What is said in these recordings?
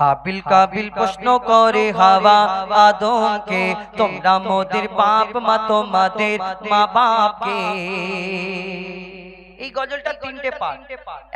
হাবিল কাবিল প্রশ্ন করে হাওয়া আদমকে, তোমরা মোদের বাপ মা তোমাদের মা বাপকে। এই গজলটা তিনটে পার্ট।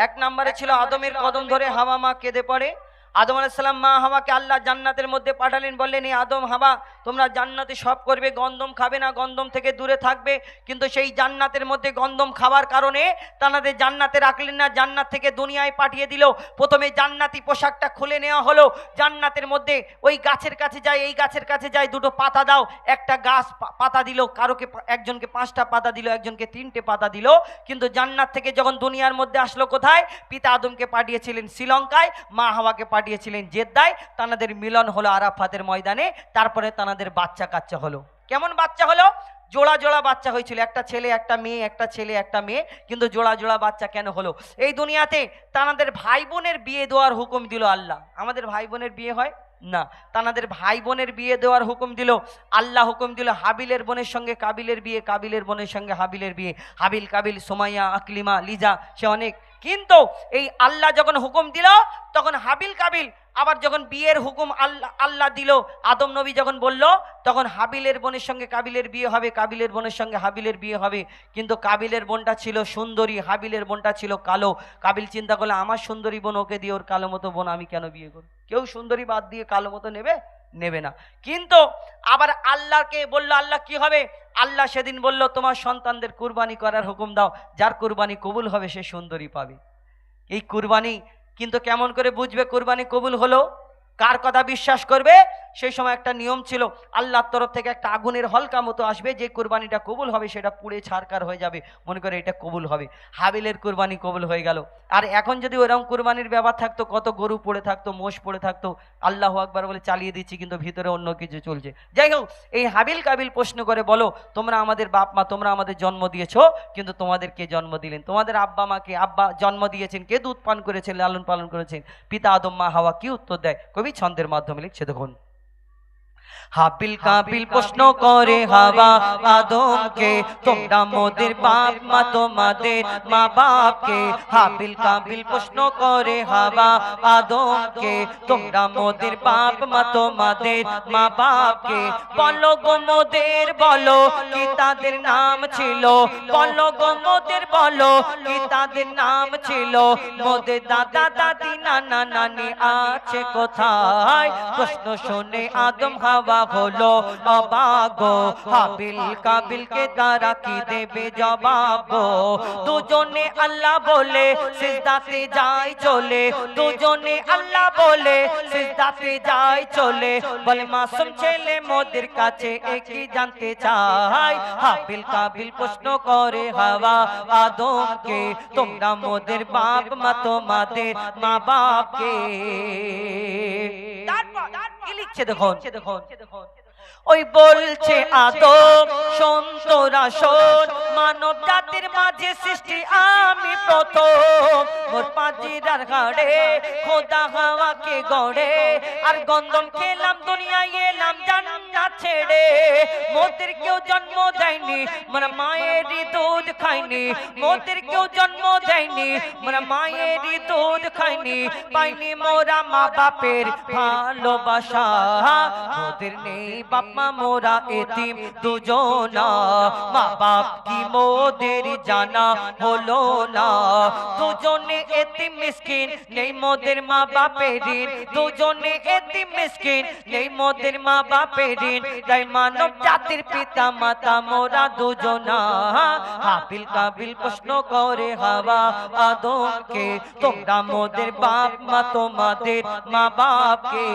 এক নম্বরে ছিল আদমের কদম ধরে হাওয়া মা কেঁদে পড়ে। আদম আলাইহিস সালাম মা হাওয়াকে আল্লাহ জান্নাতের মধ্যে পাঠালেন, বললেন এই আদম হাওয়া তোমরা জান্নাতে সব করবে, গন্ধম খাবে না, গন্ধম থেকে দূরে থাকবে। কিন্তু সেই জান্নাতের মধ্যে গন্ধম খাওয়ার কারণে তাদের জান্নাতে রাখলেন না, জান্নাত থেকে দুনিয়ায় পাঠিয়ে দিল। প্রথমে জান্নাতি পোশাকটা খুলে নেওয়া হলো, জান্নাতের মধ্যে ওই গাছের কাছে যায়, এই গাছের কাছে যায়, দুটো পাতা দাও, একটা গাছ পাতা দিল, কারোকে একজনকে 5টা পাতা দিল, একজনকে 3টে পাতা দিল। কিন্তু জান্নাত থেকে যখন দুনিয়ার মধ্যে আসলো কোথায়, পিতা আদমকে পাঠিয়েছিলেন শ্রীলঙ্কায়, মা হাওয়াকে পাঠিয়েছিলেন জেদ্দায়। তাদের মিলন হলো আরাফাতের ময়দানে। তারপরে তাদের বাচ্চা কাচ্চা হলো। কেমন বাচ্চা হলো? জোড়া জোড়া বাচ্চা হয়েছিল, একটা ছেলে একটা মেয়ে, একটা ছেলে একটা মেয়ে। কিন্তু জোড়া জোড়া বাচ্চা কেন হলো? এই দুনিয়াতে তাদের ভাই বোনের বিয়ে দেওয়ার হুকুম দিল আল্লাহ। আমাদের ভাই বোনের বিয়ে হয় না, তাদের ভাই বোনের বিয়ে দেওয়ার হুকুম দিল আল্লাহ। হুকুম দিল হাবিলের বোনের সঙ্গে কাবিলের বিয়ে, কাবিলের বোনের সঙ্গে হাবিলের বিয়ে। হাবিল কাবিল, সুমাইয়া, আকলিমা, লিজা, সে অনেক। কিন্তু এই আল্লাহ যখন হুকুম দিল, তখন হাবিল কাবিল আবার যখন বিয়ের হুকুম আল্লাহ দিল, আদম নবী যখন বলল, তখন হাবিলের বোনের সঙ্গে কাবিলের বিয়ে হবে, কাবিলের বোনের সঙ্গে হাবিলের বিয়ে হবে। কিন্তু কাবিলের বোনটা ছিল সুন্দরী, হাবিলের বোনটা ছিল কালো। কাবিল চিন্তা করলে আমার সুন্দরী বোন ওকে দিয়ে ওর কালো মতো বোন আমি কেন বিয়ে করব? কেউ সুন্দরী বাদ দিয়ে কালো মতো নেবে না। কিন্তু আবার আল্লাহকে বলল, আল্লাহ কি হবে? আল্লাহ সেদিন বলল তোমার সন্তানদের কুরবানি করার হুকুম দাও, যার কুরবানি কবুল হবে সে সুন্দরী পাবে। এই কুরবানি কিন্তু কেমন করে বুঝবে কুরবানি কবুল হলো? কার কথা বিশ্বাস করবে? সেই সময় একটা নিয়ম ছিল, আল্লাহর তরফ থেকে একটা আগুনের হলকা মতো আসবে, যে কুরবানিটা কবুল হবে সেটা পুড়ে ছারকার হয়ে যাবে, মনে করে এটা কবুল হবে। হাবিলের কুরবানি কবুল হয়ে গেল। আর এখন যদি ওরকম কুরবানির ব্যাপার থাকতো, কত গরু পড়ে থাকতো, মোষ পড়ে থাকতো, আল্লাহু আকবার বলে চালিয়ে দিচ্ছি, কিন্তু ভিতরে অন্য কিছু চলছে। যাই হোক, এই হাবিল কাবিল প্রশ্ন করে বলো, তোমরা আমাদের বাপ মা, তোমরা আমাদের জন্ম দিয়েছো, কিন্তু তোমাদের কে জন্ম দিলেন? তোমাদের আব্বা মাকে আব্বা জন্ম দিয়েছেন, কে দুধ পান করেছেন, লালন পালন করেছেন? পিতা আদম, মা হাওয়া। কি উত্তর দেয় কবি ছন্দের মাধ্যমে লিখছে দেখুন। হাবিল কাবিল প্রশ্ন করে হাওয়া আদমকে, তোমরা মোদের বাপ মা তোমাদের মা বাপকে। হাবিল কাবিল প্রশ্ন করে হাওয়া আদমকে, তোমরা মোদের বাপ মা তোমাদের মা বাপকে। বলো গো মোদের, বলো কি তাদের নাম ছিল? বলো গো মোদের, বলো কি তাদের নাম ছিল? মোদের দাদা দাদি নানা নানি আছে কোথায়? প্রশ্ন শুনে আদম হাওয়া হলো অবাক। হাবিল কাবিলকে তারা কি দেবে জবাব? দুজনে আল্লাহ বলে সিজদাতে যায় চলে, দুজনে আল্লাহ বলে সিজদাতে যায় চলে। বলে মাসুম ছেলে মোদের কাছে একই জানতে চায়। হাবিল কাবিল প্রশ্ন করে হাওয়া আদমকে, তোমরা মোদের বাপ মা তোমাদের মা বাপকে। কি লিখছে দেখুন, ওই বলছে আদম শোন তোরা শোন, মানব জাতির মাঝে সৃষ্টি আমি প্রথম। মোর পাজিরার ঘাড়ে খোদা হাওয়াকে গড়ে, আর গন্ধম খেলাম দুনিয়ায় এলাম জান্নাত ছেড়ে। মোদের কেউ জন্ম দেয়নি, মোরা মায়েরই দুধ খাইনি। মোদের কেউ জন্ম দেয়নি, মোরা মায়েরই দুধ খাইনি। পাইনি মোরা মা বাপের ভালোবাসা, মোদের নেই বাপ মা মোরা এতিম দুজনা। মা বাপ কি মোদের জানা হলো না? দুজনে এতিম মিসকিন, নেই মোদের মা বাপের ঋণ। দুজনে এতিম মিসকিন, নেই মোদের মা বাপের ঋণ। তাই মানব জাতির পিতা মাতা মোরা দুজনা। হাবিল কাবিল প্রশ্ন করে হাওয়া আদমকে, তোমরা মোদের বাপ মা তোমাদের মা বাপকে।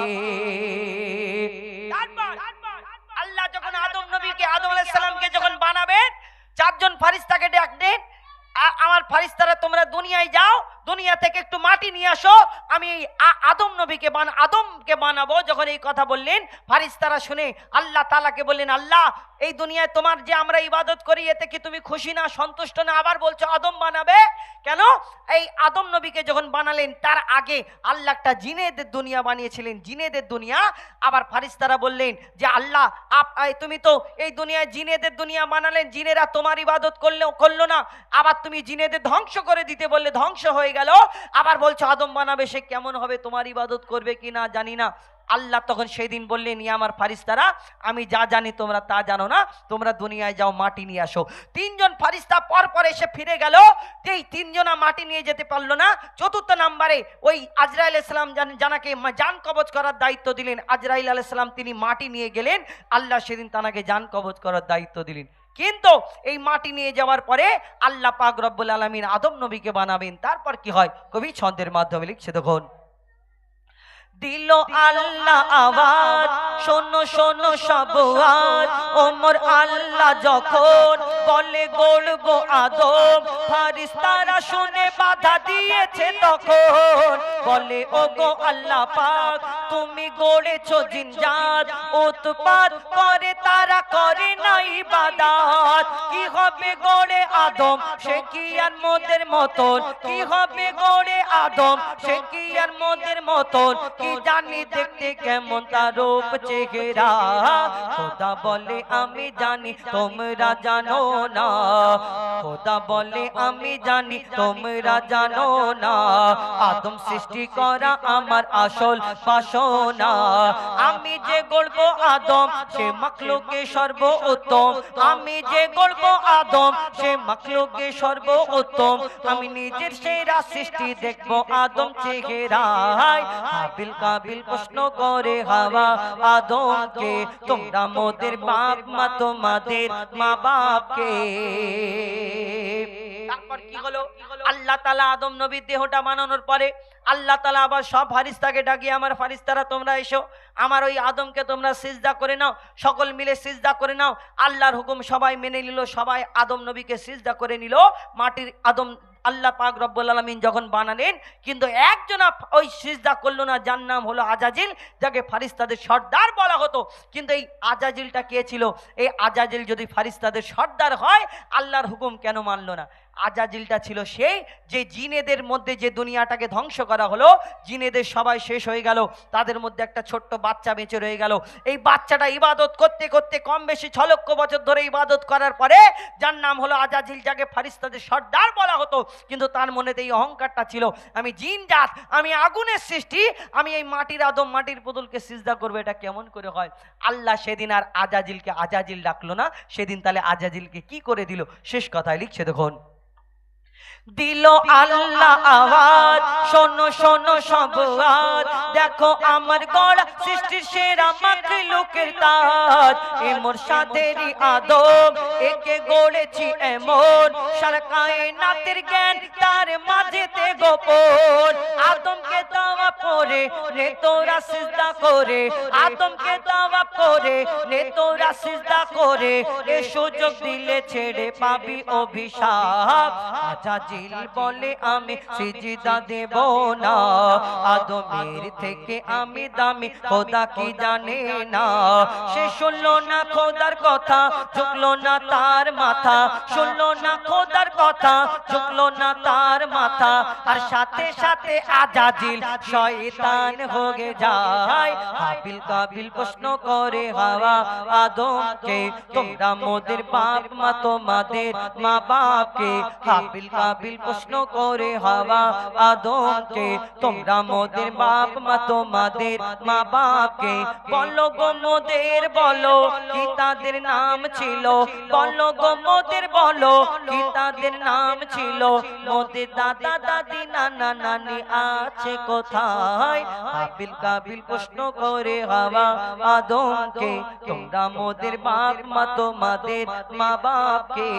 আল্লাহ যখন আদম নবীকে, আদম আলাইহিস সালামকে যখন বানাবেন, 4 জন ফেরেশতাকে ডাক দেন, আমার ফেরেশতারা তোমরা দুনিয়ায় যাও, দুনিয়া থেকে একটু মাটি নিয়ে আসো, আমি আদম নবীকে আদমকে বানাবো। যখন এই কথা বললেন, ফেরেশতারা শুনে আল্লাহ তাআলাকে বললেন, আল্লাহ এই দুনিয়ায় তোমার যে আমরা ইবাদত করি, এতে কি তুমি খুশি না, সন্তুষ্ট না? আবার বলছো আদম বানাবে কেন? এই আদম নবীকে যখন বানালেন, তার আগে আল্লাহ একটা জিনেদের দুনিয়া বানিয়েছিলেন, জিনেদের দুনিয়া। আবার ফেরেশতারা বললেন যে আল্লাহ তুমি তো এই দুনিয়ায় জিনেদের দুনিয়া বানালেন, জিনেরা তোমার ইবাদত করলো না, আবার তুমি জিনেদের ধ্বংস করে দিতে বললে, ধ্বংস হয়ে গেল, আবার বলছো আদম বানাবে, সে কেমন হবে, তোমার ইবাদত করবে কি না জানি না। আল্লাহ তখন সেই দিন বললেন, ইয়া আমার ফারিস্তারা, আমি যা জানি তোমরা তা জানো না, তোমরা দুনিয়ায় যাও, মাটি নিয়ে আসো। তিনজন ফারিস্তা পর পর এসে ফিরে গেল, এই তিনজনা মাটি নিয়ে যেতে পারলো না। চতুর্থ নম্বরে ওই আজরাইল আলাইহিস সালাম জানাকে জান কবজ করার দায়িত্ব দিলেন। আজরাইল আলাইহিস সালাম তিনি মাটি নিয়ে গেলেন, আল্লাহ সেদিন তাকে জান কবজ করার দায়িত্ব দিলেন। কিন্তু এই মাটি নিয়ে যাওয়ার পরে আল্লাহ পাক রব্বুল আলামিন আদম নবীকে বানাবেন। তারপর কি হয় কবি ছন্দের মাধ্যমে লিখছে, দেখুন। দিল আল্লাহ আওয়াজ, শোনো শোনো সব আজ, ওমর আল্লাহ যখন বলে গড়বো আদম, ফারিস্তারা শুনে বাধা দিয়েছে তখন, বলে ওগো আল্লাহ পাক তুমি গড়েছো জিনজাত, উৎপাত করে তারা করে না ইবাদত। কি হবে গড়ে আদম সে কি আর মোদের মতন, কি হবে গড়ে আদম সে কি আর মোদের মতন, কি জানি দেখতে কেমন তার রূপ চেহারা, খোদা বলে আমি জানি তোমরা জানো না, খোদা বলে আমি জানি তোমরা জানো না, আদম সৃষ্টি করা আমার আসল বাসনা, আমি যে গড়বো আদম সে মাখলুকে সর্ব উত্তম, আমি যে গড়বো আদম সে মাখলুকে সর্ব উত্তম, আমি নিজের সেরা সৃষ্টি দেখবো আদম চেহারায়। হাবিল কাবিল প্রশ্ন করে হাওয়া আদমকে, তোমরা মোদের বাপ মা তোমাদের মা বাপকে। তারপর কি হলো, আল্লাহ তাআলা আদম নবীর দেহটা বানানোর পরে আল্লাহ তাআলা আবার সব ফারিস্তাকে ডাকিয়ে, আমার ফারিস্তারা তোমরা এসো, আমার ওই আদমকে তোমরা সিজদা করে নাও, সকল মিলে সিজদা করে নাও। আল্লাহর হুকুম সবাই মেনে নিল, সবাই আদম নবীকে সিজদা করে নিল। মাটির আদম আল্লাহ পাক রব্বুল আলামিন যখন বানালেন, কিন্তু একজনা ওই সিজদা করলো না, যার নাম হলো আজাজিল, যাকে ফারিস্তাদের সর্দার বলা হতো। কিন্তু এই আজাজিলটা কে ছিল? এই আজাজিল যদি ফারিস্তাদের সর্দার হয়, আল্লাহর হুকুম কেন মানলো না? আজাজিলটা ছিল সেই যে জিনেদের মধ্যে যে দুনিয়াটাকে ধ্বংস করা হলো, জিনেদের সবাই শেষ হয়ে গেল, তাদের মধ্যে একটা ছোট্ট বাচ্চা বেঁচে রয়ে গেল। এই বাচ্চাটা ইবাদত করতে করতে কম বেশি 6 লক্ষ বছর ধরে ইবাদত করার পরে, যার নাম হলো আজাজিল, যাকে ফারিস্তাদের সর্দার বলা হতো, কিন্তু তার মনেতে এই অহংকারটা ছিল, আমি জিন জাত, আমি আগুনের সৃষ্টি, আমি এই মাটির আদম মাটির পুতুলকে সিজদা করবো, এটা কেমন করে হয়? আল্লাহ সেদিন আর আজাজিলকে আজাজিল ডাকলো না, সেদিন তাহলে আজাজিলকে কি করে দিল? শেষ কথায় লিখছে, দেখুন। দিল আল্লাহ আওয়াজ, শোনো শোনো সব আজ, দেখো আমার গড়া সৃষ্টির সেরা মাখলুকের তাজ, এ মোর সাদেরই আদম, একে গড়েছি এমন, সারা কায়নাতের জ্ঞান তার মাঝেতে গোপন, আদমকে দাওয়া করে নে তোরা সিজদা করে, আদমকে দাওয়া করে নে তোরা সিজদা করে, এ সুযোগ দিলে ছেড়ে পাবি অভিশাপ। আজাজিল বলে আমি সিজদা দেব না, আদমের থেকে আমি দামি খোদা কি জানে না, সে শুনলো না খোদার কথা, ঝুঁকলো না তার মাথা, শুনলো না খোদার কথা, ঝুঁকলো না তার মাথা, আর সাথে সাথে আজাজিল শয়তান হয়ে যায়। হাবিল কাবিল প্রশ্ন করে হাওয়া আদমকে, তোমরা মোদের বাপ মা তোমাদের মা বাপকে, হাবিল কাবিল প্রশ্ন করে হাওয়া আদমকে, তোমরা মোদের বাপ মা তোমাদের মা বাপকে, বলো গো মোদের বলো কি তাদের নাম ছিল, বলো গো মোদের বলো কি তাদের নাম ছিল, মোদের দাদা দাদি নানা নানি আছে কোথায়? হাবিল কাবিল প্রশ্ন করে হাওয়া আদমকে, তোমরা মোদের বাপ মা তোমাদের মা বাপকে।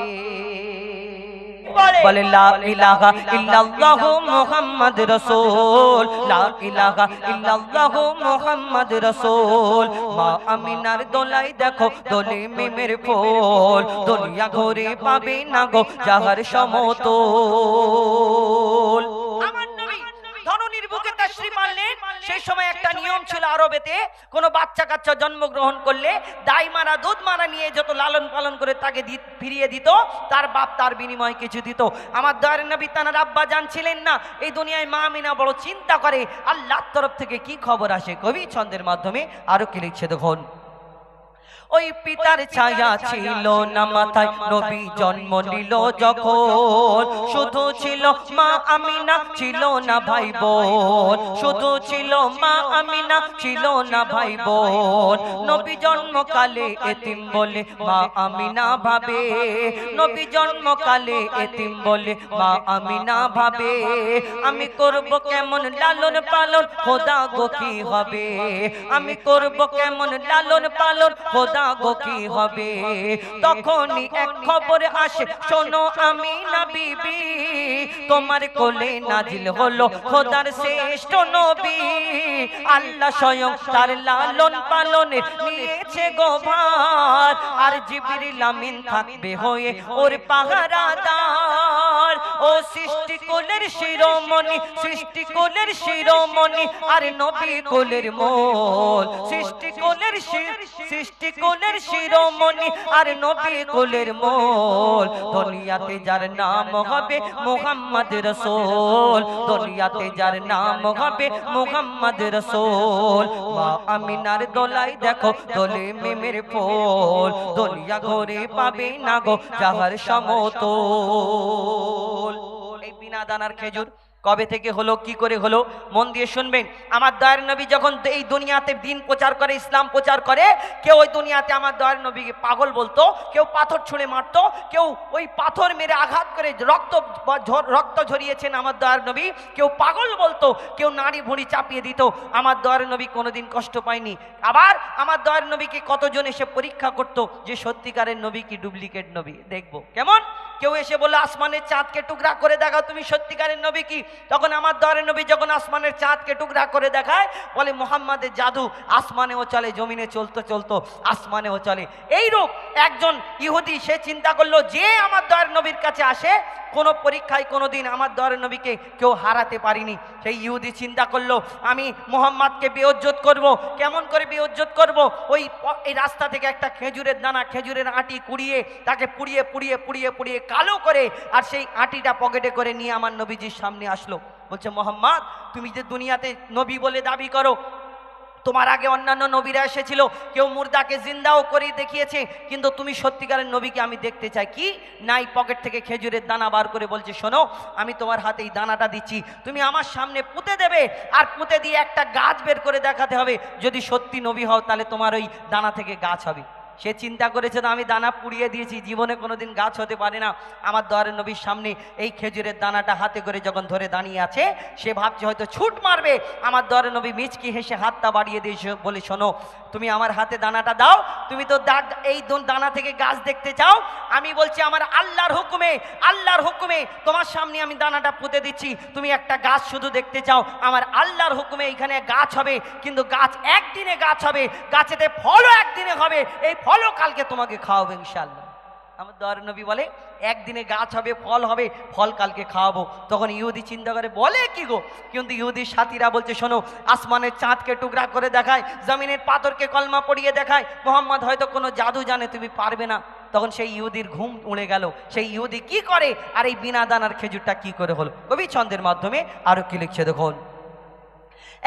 বলে লা ইলাহা ইল্লাল্লাহু মুহাম্মদ রাসূল, লা ইলাহা ইল্লাল্লাহু মুহাম্মদ রাসূল, মা আমিনার দোলাই দেখো দোলে মিমের ফুল, দুনিয়া ঘুরে পাবে না গো যাহার সমতল। আমার নবী ধরনীর বুকে তাশরীফ আনলেন। সেই সময় একটা নিয়ম ছিল আরবেতে, কোনো বাচ্চা কাচ্চা জন্মগ্রহণ করলে দাই মারা দুধ মারা নিয়ে যত লালন পালন করে তাকে ফিরিয়ে দিত, তার বাপ তার বিনিময়ে কিছু দিত। আমার দয়ার নবী তানার আব্বা জানছিলেন না এই দুনিয়ায় মা আমিনা বড় চিন্তা করে আল্লাহর তরফ থেকে কি খবর আসে। কবি ছন্দের মাধ্যমে আরো কি লিখছে, দেখুন। ওই পিতার ছায়া ছিল না মাথায়, নবী জন্ম নিল যখন। শুধু ছিল মা আমিনা, ছিল না ভাই বোন। শুধু ছিল মা আমিনা, ছিল না ভাই বোন। নবী জন্মকালে এতিম বলে মা আমিনা ভাবে। নবী জন্মকালে এতিম বলে মা আমিনা ভাবে। আমি করব কেমন লালন পালন, খোদা গো কি হবে। আমি করব কেমন লালন পালন, খোদা গো কি হবে। তখনই এক খবর আসে, শোনো আমিনা বিবি, তোমার কোলে নাজিল হলো খোদার শ্রেষ্ঠ নবী। আল্লাহ স্বয়ং তার লালন পালনে নিয়েছে গো ভার। আর জিবরিল আমিন থাকবে হয়ে ওর পাহারাদার। ও সৃষ্টি কোলের শিরোমণি, সৃষ্টি কোলের শিরোমণি, আর নবী কোলের মোল। সৃষ্টি কোলের সৃষ্টি কোলের শিরোমণি, আর নবী কোলের মোল। দুনিয়াতে যার নাম হবে মুহাম্মদ রাসূল। দুনিয়াতে যার নাম হবে মুহাম্মদ রাসূল। মা আমিনার দোলাই দেখো দোলে মেমের ফুল। দুনিয়া ঘরে পাবে না গো যাহার সমতল। এই বিনা দানার খেজুর কবে থেকে হলো, কি করে হলো, মন দিয়ে শুনবেন। আমার দয়ার নবী যখন এই দুনিয়াতে দিন প্রচার করে, ইসলাম প্রচার করে, কেউ ওই দুনিয়াতে আমার দয়ার নবীকে পাগল বলতো, কেউ পাথর ছুঁড়ে মারতো, কেউ ওই পাথর মেরে আঘাত করে রক্ত ঝরিয়েছেন আমার দয়ার নবী, কেউ পাগল বলতো, কেউ নাড়ি ভুঁড়ি চাপিয়ে দিত। আমার দয়ার নবী কোনোদিন কষ্ট পায়নি। আবার আমার দয়ার নবীকে কতজন এসে পরীক্ষা করতো যে সত্যিকারের নবী কি ডুপ্লিকেট নবী। দেখবো কেমন, কেউ এসে বলে আসমানের চাঁদকে টুকরা করে দেখাও তুমি সত্যিকারের নবী কি। তখন আমার দয়ার নবী যখন আসমানের চাঁদকে টুকরা করে দেখায়, বলে মুহাম্মাদের জাদু, আসমানেও চলে, জমিনে চলতে চলতো আসমানেও চলে। এইরূপ একজন ইহুদি সে চিন্তা করলো যে আমার দয়ার নবীর কাছে আসে, কোনো পরীক্ষায় কোনোদিন আমার দয়ার নবীকে কেউ হারাতে পারিনি। সেই ইহুদি চিন্তা করলো আমি মুহাম্মাদকে বেইজ্জত করব। কেমন করে বেইজ্জত করব? এই রাস্তা থেকে একটা খেজুরের দানা, খেজুরের আঁটি কুড়িয়ে তাকে পুড়িয়ে পুড়িয়ে পুড়িয়ে পুড়িয়ে কালো করে, আর সেই আঁটিটা পকেটে করে নিয়ে আমার নবীজির সামনে আসলো। বলছে মুহাম্মদ, তুমি যে দুনিয়াতে নবী বলে দাবি করো, তোমার আগে অন্যান্য নবীরা এসেছিল, কেউ মুর্দাকে জিন্দাও করে দেখিয়েছে, কিন্তু তুমি সত্যিকারের নবীকে আমি দেখতে চাই। কি নাই, পকেট থেকে খেজুরের দানা বার করে বলছে শোনো, আমি তোমার হাতে এই দানাটা দিচ্ছি, তুমি আমার সামনে পুঁতে দেবে, আর পুঁতে দিয়ে একটা গাছ বের করে দেখাতে হবে। যদি সত্যি নবী হও তাহলে তোমার ওই দানা থেকে গাছ হবে। সে চিন্তা করেছে তো আমি দানা পুড়িয়ে দিয়েছি, জীবনে কোনোদিন গাছ হতে পারে না। আমার দয়ার নবীর সামনে এই খেজুরের দানাটা হাতে করে যখন ধরে দাঁড়িয়ে আছে, সে ভাবছে হয়তো ছুট মারবে। আমার দয়ার নবী মিচকি হেসে হাতটা বাড়িয়ে দিয়ে বলে শোনো, তুমি আমার হাতে দানাটা দাও, তুমি তো এই দানা থেকে গাছ দেখতে চাও, আমি বলছি আমার আল্লাহর হুকুমে, আল্লাহর হুকুমে তোমার সামনে আমি দানাটা পুঁতে দিচ্ছি, তুমি একটা গাছ শুধু দেখতে চাও, আমার আল্লাহর হুকুমে এখানে গাছ হবে, কিন্তু গাছ একদিনে গাছ হবে, গাছেতে ফলও একদিনে হবে, এই ফলও কালকে তোমাকে খাওয়াবো ইনশাআল্লাহ। আমার দয়ার নবী বলে একদিনে গাছ হবে, ফল হবে, ফল কালকে খাওয়াবো। তখন ইহুদি চিন্তা করে বলে কি গো, কিন্তু ইহুদির সাথীরা বলছে শোনো, আসমানের চাঁদকে টুকরা করে দেখায়, জমিনের পাথরকে কলমা পড়িয়ে দেখায়, মোহাম্মদ হয়তো কোনো জাদু জানে, তুমি পারবে না। তখন সেই ইহুদির ঘুম উড়ে গেল। সেই ইহুদি কি করে, আর এই বিনা দানার খেজুরটা কি করে হলো? কবি ছন্দের মাধ্যমে আরো কি লিখছে দেখুন।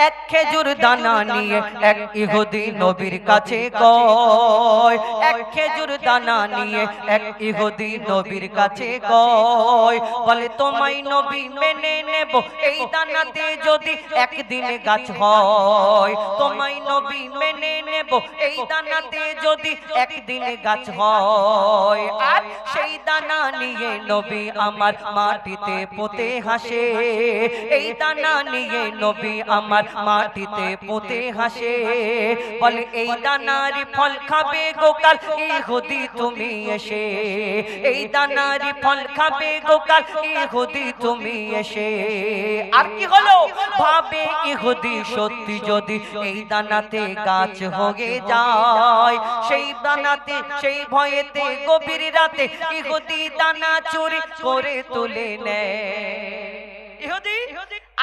এক খেজুর দানা নিয়ে এক ইহুদি নবীর কাছে কয়, এক খেজুর দানা নিয়ে এক ইহুদি নবীর কাছে কয়, বলে তোমায় নবী মেনে নেব এই দানাতে যদি একদিনে গাছ হয়, তোমায় নবী মেনে নেব এই দানাতে যদি একদিনে গাছ হয়। আর সেই দানা নিয়ে নবী আমার মাটিতে পুঁতে হাসে, এই দানা নিয়ে নবী আমার মাটিতে পুঁতে হাসে, বলে এই দানারি ফল খাবে গোকাল ইহুদি তুমি এসে, এই দানারি ফল খাবে গোকাল ইহুদি তুমি এসে। আর কি হলো, ভাবে ইহুদি সত্যি যদি এই দানাতে গাছ হয়ে যায়, সেই দানাতে সেই ভয়েতে গভীর রাতে ইহুদি দানা চুরি করে তুলে নেয়। ইহুদি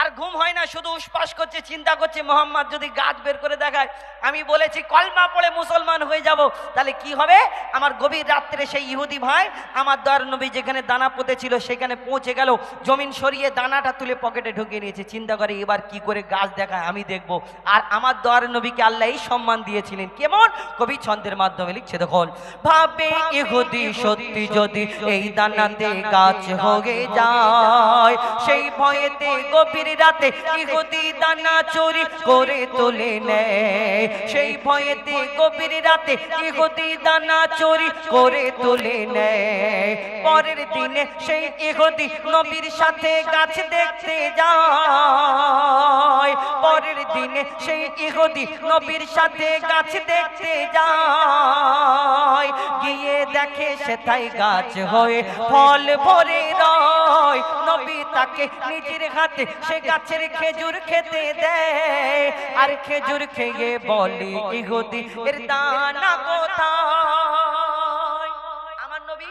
আর ঘুম হয় না, শুধু উসপাস করছে, চিন্তা করছে মোহাম্মদ যদি গাছ বের করে দেখায়, আমি বলেছি কলমা পড়ে মুসলমান হয়ে যাব, তাহলে কি হবে? আমার গভীর রাত্রে সেই ইহুদি ভাই আমার দয়ার নবী যেখানে দানা পুঁতে ছিল সেখানে পৌঁছে গেল, জমিন সরিয়ে দানাটা তুলে পকেটে ঢুকিয়ে নিয়েছে। চিন্তা করে এবার কি করে গাছ দেখায় আমি দেখব। আর আমার দয়ার নবীকে আল্লাহ এই সম্মান দিয়েছিলেন, কেমন? কবি ছন্দের মাধ্যমে লিখছে, দেখুন, ভাবে ইহুদি সত্যি যদি এই দানাতে গাছ হয়ে যায়, সেই ভয়েতে গভীর রাতে ইহুদি দানা চুরি করে তুলে নেয়, সেই ভয়েতে গভীর রাতে ইহুদি দানা চুরি করে তুলে নেয়। পরের দিনে সেই ইহুদি নবীর সাথে গাছ দেখতে যায়, পরের দিনে সেই ইহুদি নবীর সাথে গাছ দেখতে যায়, গিয়ে দেখে সেথায় গাছ হয়ে ফল ভরে রয়। নবী তাকে নিজের হাতে সে গাছের খেজুর খেতে দেয়, আর খেজুর খেয়ে বলে, ইহুদি এর দানা কোথায়? আমার নবী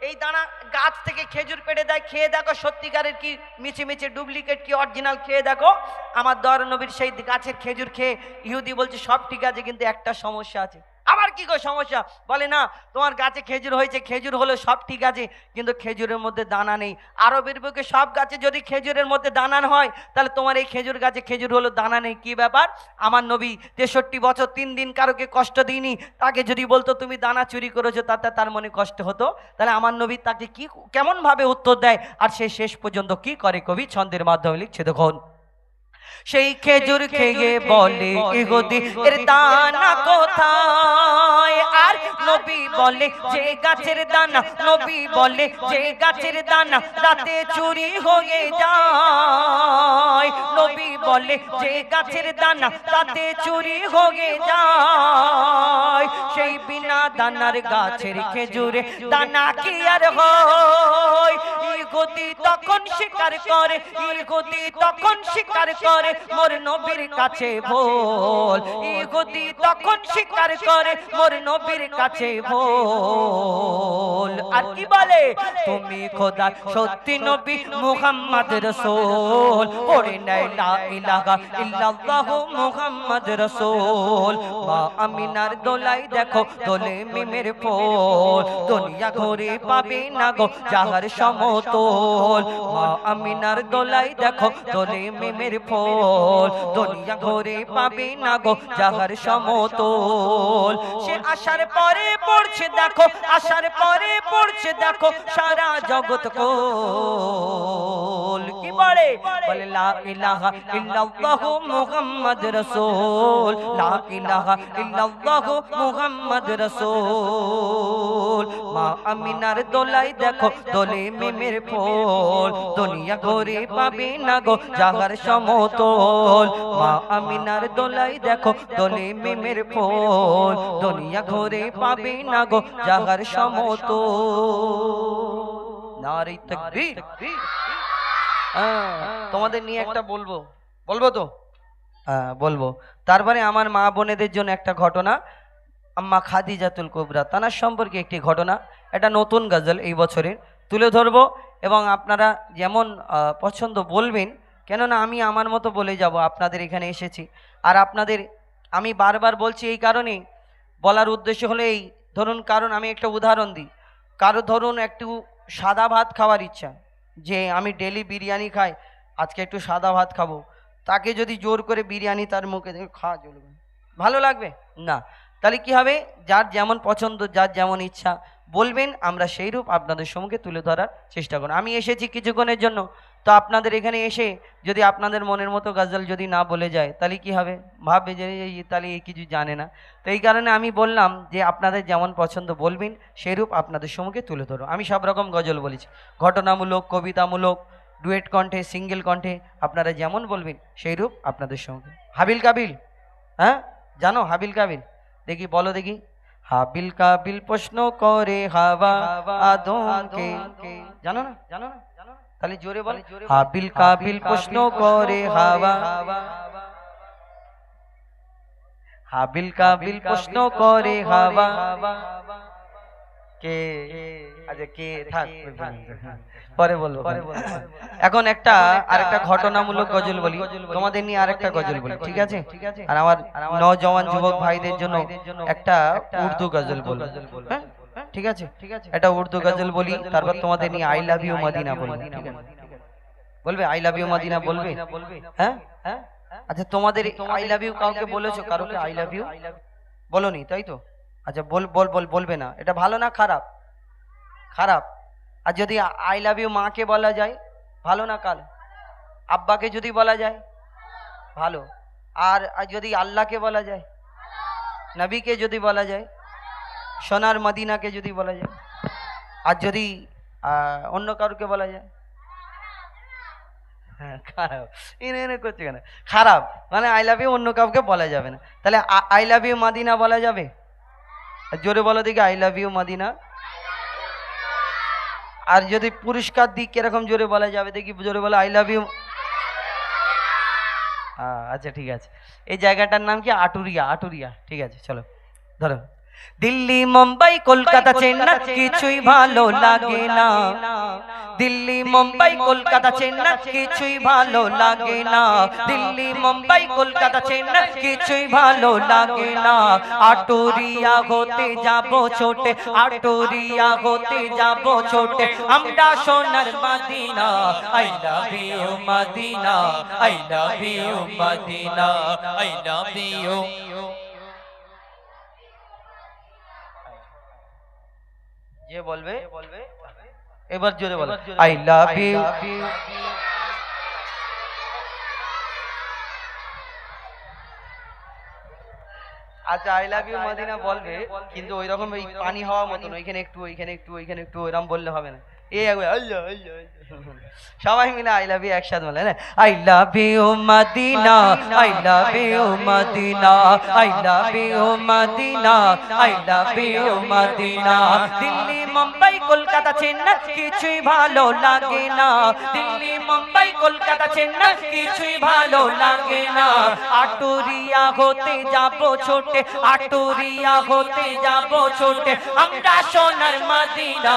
এই দানা গাছ থেকে খেজুর পেড়ে দেয়, খেয়ে দেখো সত্যিকারের কি মিছে মিছে ডুপ্লিকেট কি অরিজিনাল খেয়ে দেখো। আমার দয়ার নবীর সেই গাছের খেজুর খেয়ে ইহুদি বলছে সব ঠিক আছে, কিন্তু একটা সমস্যা আছে। আবার কি গো সমস্যা? বলে না, তোমার গাছে খেজুর হয়েছে, খেজুর হলো সব ঠিক আছে, কিন্তু খেজুরের মধ্যে দানা নেই। আরবের বুকে সব গাছে যদি খেজুরের মধ্যে দানা হয়, তাহলে তোমার এই খেজুর গাছে খেজুর হলো দানা নেই, কি ব্যাপার? আমার নবী 63 বছর 3 দিন কারোকে কষ্ট দিইনি, তাকে যদি বলতো তুমি দানা চুরি করেছো, তাতে তার মনে কষ্ট হতো, তাহলে আমার নবী তাকে কি কেমন ভাবে উত্তর দেয়, আর সে শেষ পর্যন্ত কি করে? কবি ছন্দের মাধ্যমে লিখছে, দেখুন, সেই খেজুর খেয়ে বলে, ইহুদি এর দানা কোথায়? আর নবী বলে, যে গাছের দানা, নবী বলে, যে গাছের দানা রাতে চুরি হয়ে যায়, নবী বলে, যে গাছের দানা রাতে চুরি হয়ে যায়, সেই বিনা দানার গাছের খেজুরে দানা কি আর হয়? ইহুদি তখন স্বীকার করে, ইহুদি তখন স্বীকার করে, মোর নবীর কাছে বল। ইহুদি তখন স্বীকার করে, মোর নবীর কাছে বল। আর কি বলে? তুমি খোদা সত্যি নবী মুহাম্মদ রাসূল, পড়ে নাই লা ইলাহা ইল্লাল্লাহ মুহাম্মদ রাসূল। মা আমিনার দোলাই দেখো, দোলে মিমের ফুল, দুনিয়া ঘুরে পাবে না গো যাহার সমতল। মা আমিনার দোলাই দেখো, দোলে মিমের ফুল, দুনিয়া ঘুরে পাবে না গো যাহার সমতল। সে আসার পরে পড়ছে দেখো, আসার পরে পড়ছে দেখো সারা জগৎ কোল। কি বলে? বলে লা ইলাহা ইল্লাল্লাহ মুহাম্মদ রাসূল, লা ইলাহা ইল্লাল্লাহ মুহাম্মদ রাসূল। মা আমিনার দোলাই দেখো, দোলে মিমের ফুল, দুনিয়া ঘুরে পাবে না গো যাহার সমতল। মা আমিনার দোলাই দেখো, দোলে মিমের ফুল, দুনিয়া ঘুরে পাবে না গো যাহার সমতল। নারে তাকবীর। তোমাদের নিয়ে একটা বলবো, বলবো তো? হ্যাঁ বলবো। তারপরে আমার মা বোনেদের জন্য একটা ঘটনা, আম্মা খাদিজাতুল কুবরা তানার সম্পর্কে একটি ঘটনা, এটা নতুন গজল এই বছরের তুলে ধরবো, এবং আপনারা যেমন পছন্দ বলবেন, কেননা আমি আমার মতো বলে যাব, আপনাদের এখানে এসেছি। আর আপনাদের আমি বারবার বলছি এই কারণে, বলার উদ্দেশ্য হলো এই, ধরুন কারণ আমি একটা উদাহরণ দিই, কারো ধরুন একটু সাদা ভাত খাওয়ার ইচ্ছা, যে আমি ডেলি বিরিয়ানি খাই, আজকে একটু সাদা ভাত খাবো, তাকে যদি জোর করে বিরিয়ানি তার মুখে খাওয়া চলবে, ভালো লাগবে না। তাহলে কি হবে? যার যেমন পছন্দ, যার যেমন ইচ্ছা বলবেন, আমরা সেই রূপ আপনাদের সম্মুখে তুলে ধরার চেষ্টা করব। আমি এসেছি কিছুক্ষণের জন্য, তো আপনাদের এখানে এসে যদি আপনাদের মনের মতো গজল যদি না বলে যায়, তাহলে কি হবে? ভাববে যে তাহলে এই কিছু জানে না। তো এই কারণে আমি বললাম যে আপনাদের যেমন পছন্দ বলবেন, সেই রূপ আপনাদের সম্মুখে তুলে ধরো। আমি সব রকম গজল বলেছি, ঘটনামূলক, কবিতামূলক, ডুয়েট কণ্ঠে, সিঙ্গেল কণ্ঠে, আপনারা যেমন বলবেন সেই রূপ আপনাদের সঙ্গে। হাবিল কাবিল, হ্যাঁ জানো হাবিল কাবিল? দেখি বলো দেখি। হাবিল কাবিল প্রশ্ন করে হাওয়া আদমকে, জানো না? জানো না? তাহলে জোরে বল। হাবিল কাবিল প্রশ্ন করে হাওয়া, হাবিল কাবিল প্রশ্ন করে হাওয়া, কে আচ্ছা কে থাক পরে বলবো এখন একটা আরেকটা ঘটনামূলক গজল বলি তোমাদের নিয়ে আরেকটা গজল বলি ঠিক আছে আর আমার নওজওয়ান যুবক ভাইদের জন্য একটা উর্দু গজল বলবো হ্যাঁ ঠিক আছে একটা উর্দু গজল বলি তারপর তোমাদের নিয়ে আই লাভ ইউ মদিনা বলবো ঠিক আছে বলবে আই লাভ ইউ মদিনা বলবে হ্যাঁ আচ্ছা তোমাদের আই লাভ ইউ কাউকে বলেছো কারোকে আই লাভ ইউ বলোনি তাই তো আচ্ছা বলবে না এটা ভালো না খারাপ খারাপ আর যদি আই লাভ ইউ মাকে বলা যায় ভালো না কাল আব্বাকে যদি বলা যায় ভালো আর যদি আল্লাহকে বলা যায় নবীকে যদি বলা যায় সোনার মদিনাকে যদি বলা যায় আর যদি অন্য কারোকে বলা যায় হ্যাঁ খারাপ এনে করছে কেন খারাপ মানে আই লাভ ইউ অন্য কাউকে বলা যাবে না তাহলে আই লাভ ইউ মদিনা বলা যাবে জোরে বলো দেখি আই লাভ ইউ মদিনা আর যদি পুরস্কার দিক কিরকম জোরে বলা যাবে দেখি জোরে বলো আই লাভ ইউ আচ্ছা ঠিক আছে এই জায়গাটার নাম কি আটুরিয়া ঠিক আছে চলো ধরো দিল্লি মুম্বাই কলকাতা চেন্নাই কিছুই ভালো লাগে না দিল্লি মুম্বাই কলকাতা চেন্নাই কিছুই ভালো লাগে না দিল্লি মুম্বাই কলকাতা চেন্নাই কিছুই ভালো লাগে না আটুরিয়া হতে যাব ছোটে আটুরিয়া হতে যাব ছোটে আমরা সোনার Medina I love you Medina I love you Medina I love you যে বলবে এবার জোরে বলো আই লাভ ইউ আচ্ছা আই লাভ ইউ মদিনা বলবে কিন্তু ওই রকম ওই পানি হওয়া মতন ওইখানে একটু ওইরকম বললে হবে না সবাই মিলে আই লাভ ইউ একসাথে বলে না I love you Medina I love you Medina I love you Medina I love you Medina Delhi Mumbai Kolkata Chennai কিছুই ভালো লাগে না দিল্লি মুম্বাই কলকাতা চেন্নাই কিছুই ভালো লাগে না আটুরিয়া হতে যাব ছোটে আটুরিয়া হতে যাব ছোটে আমরা সোনার Medina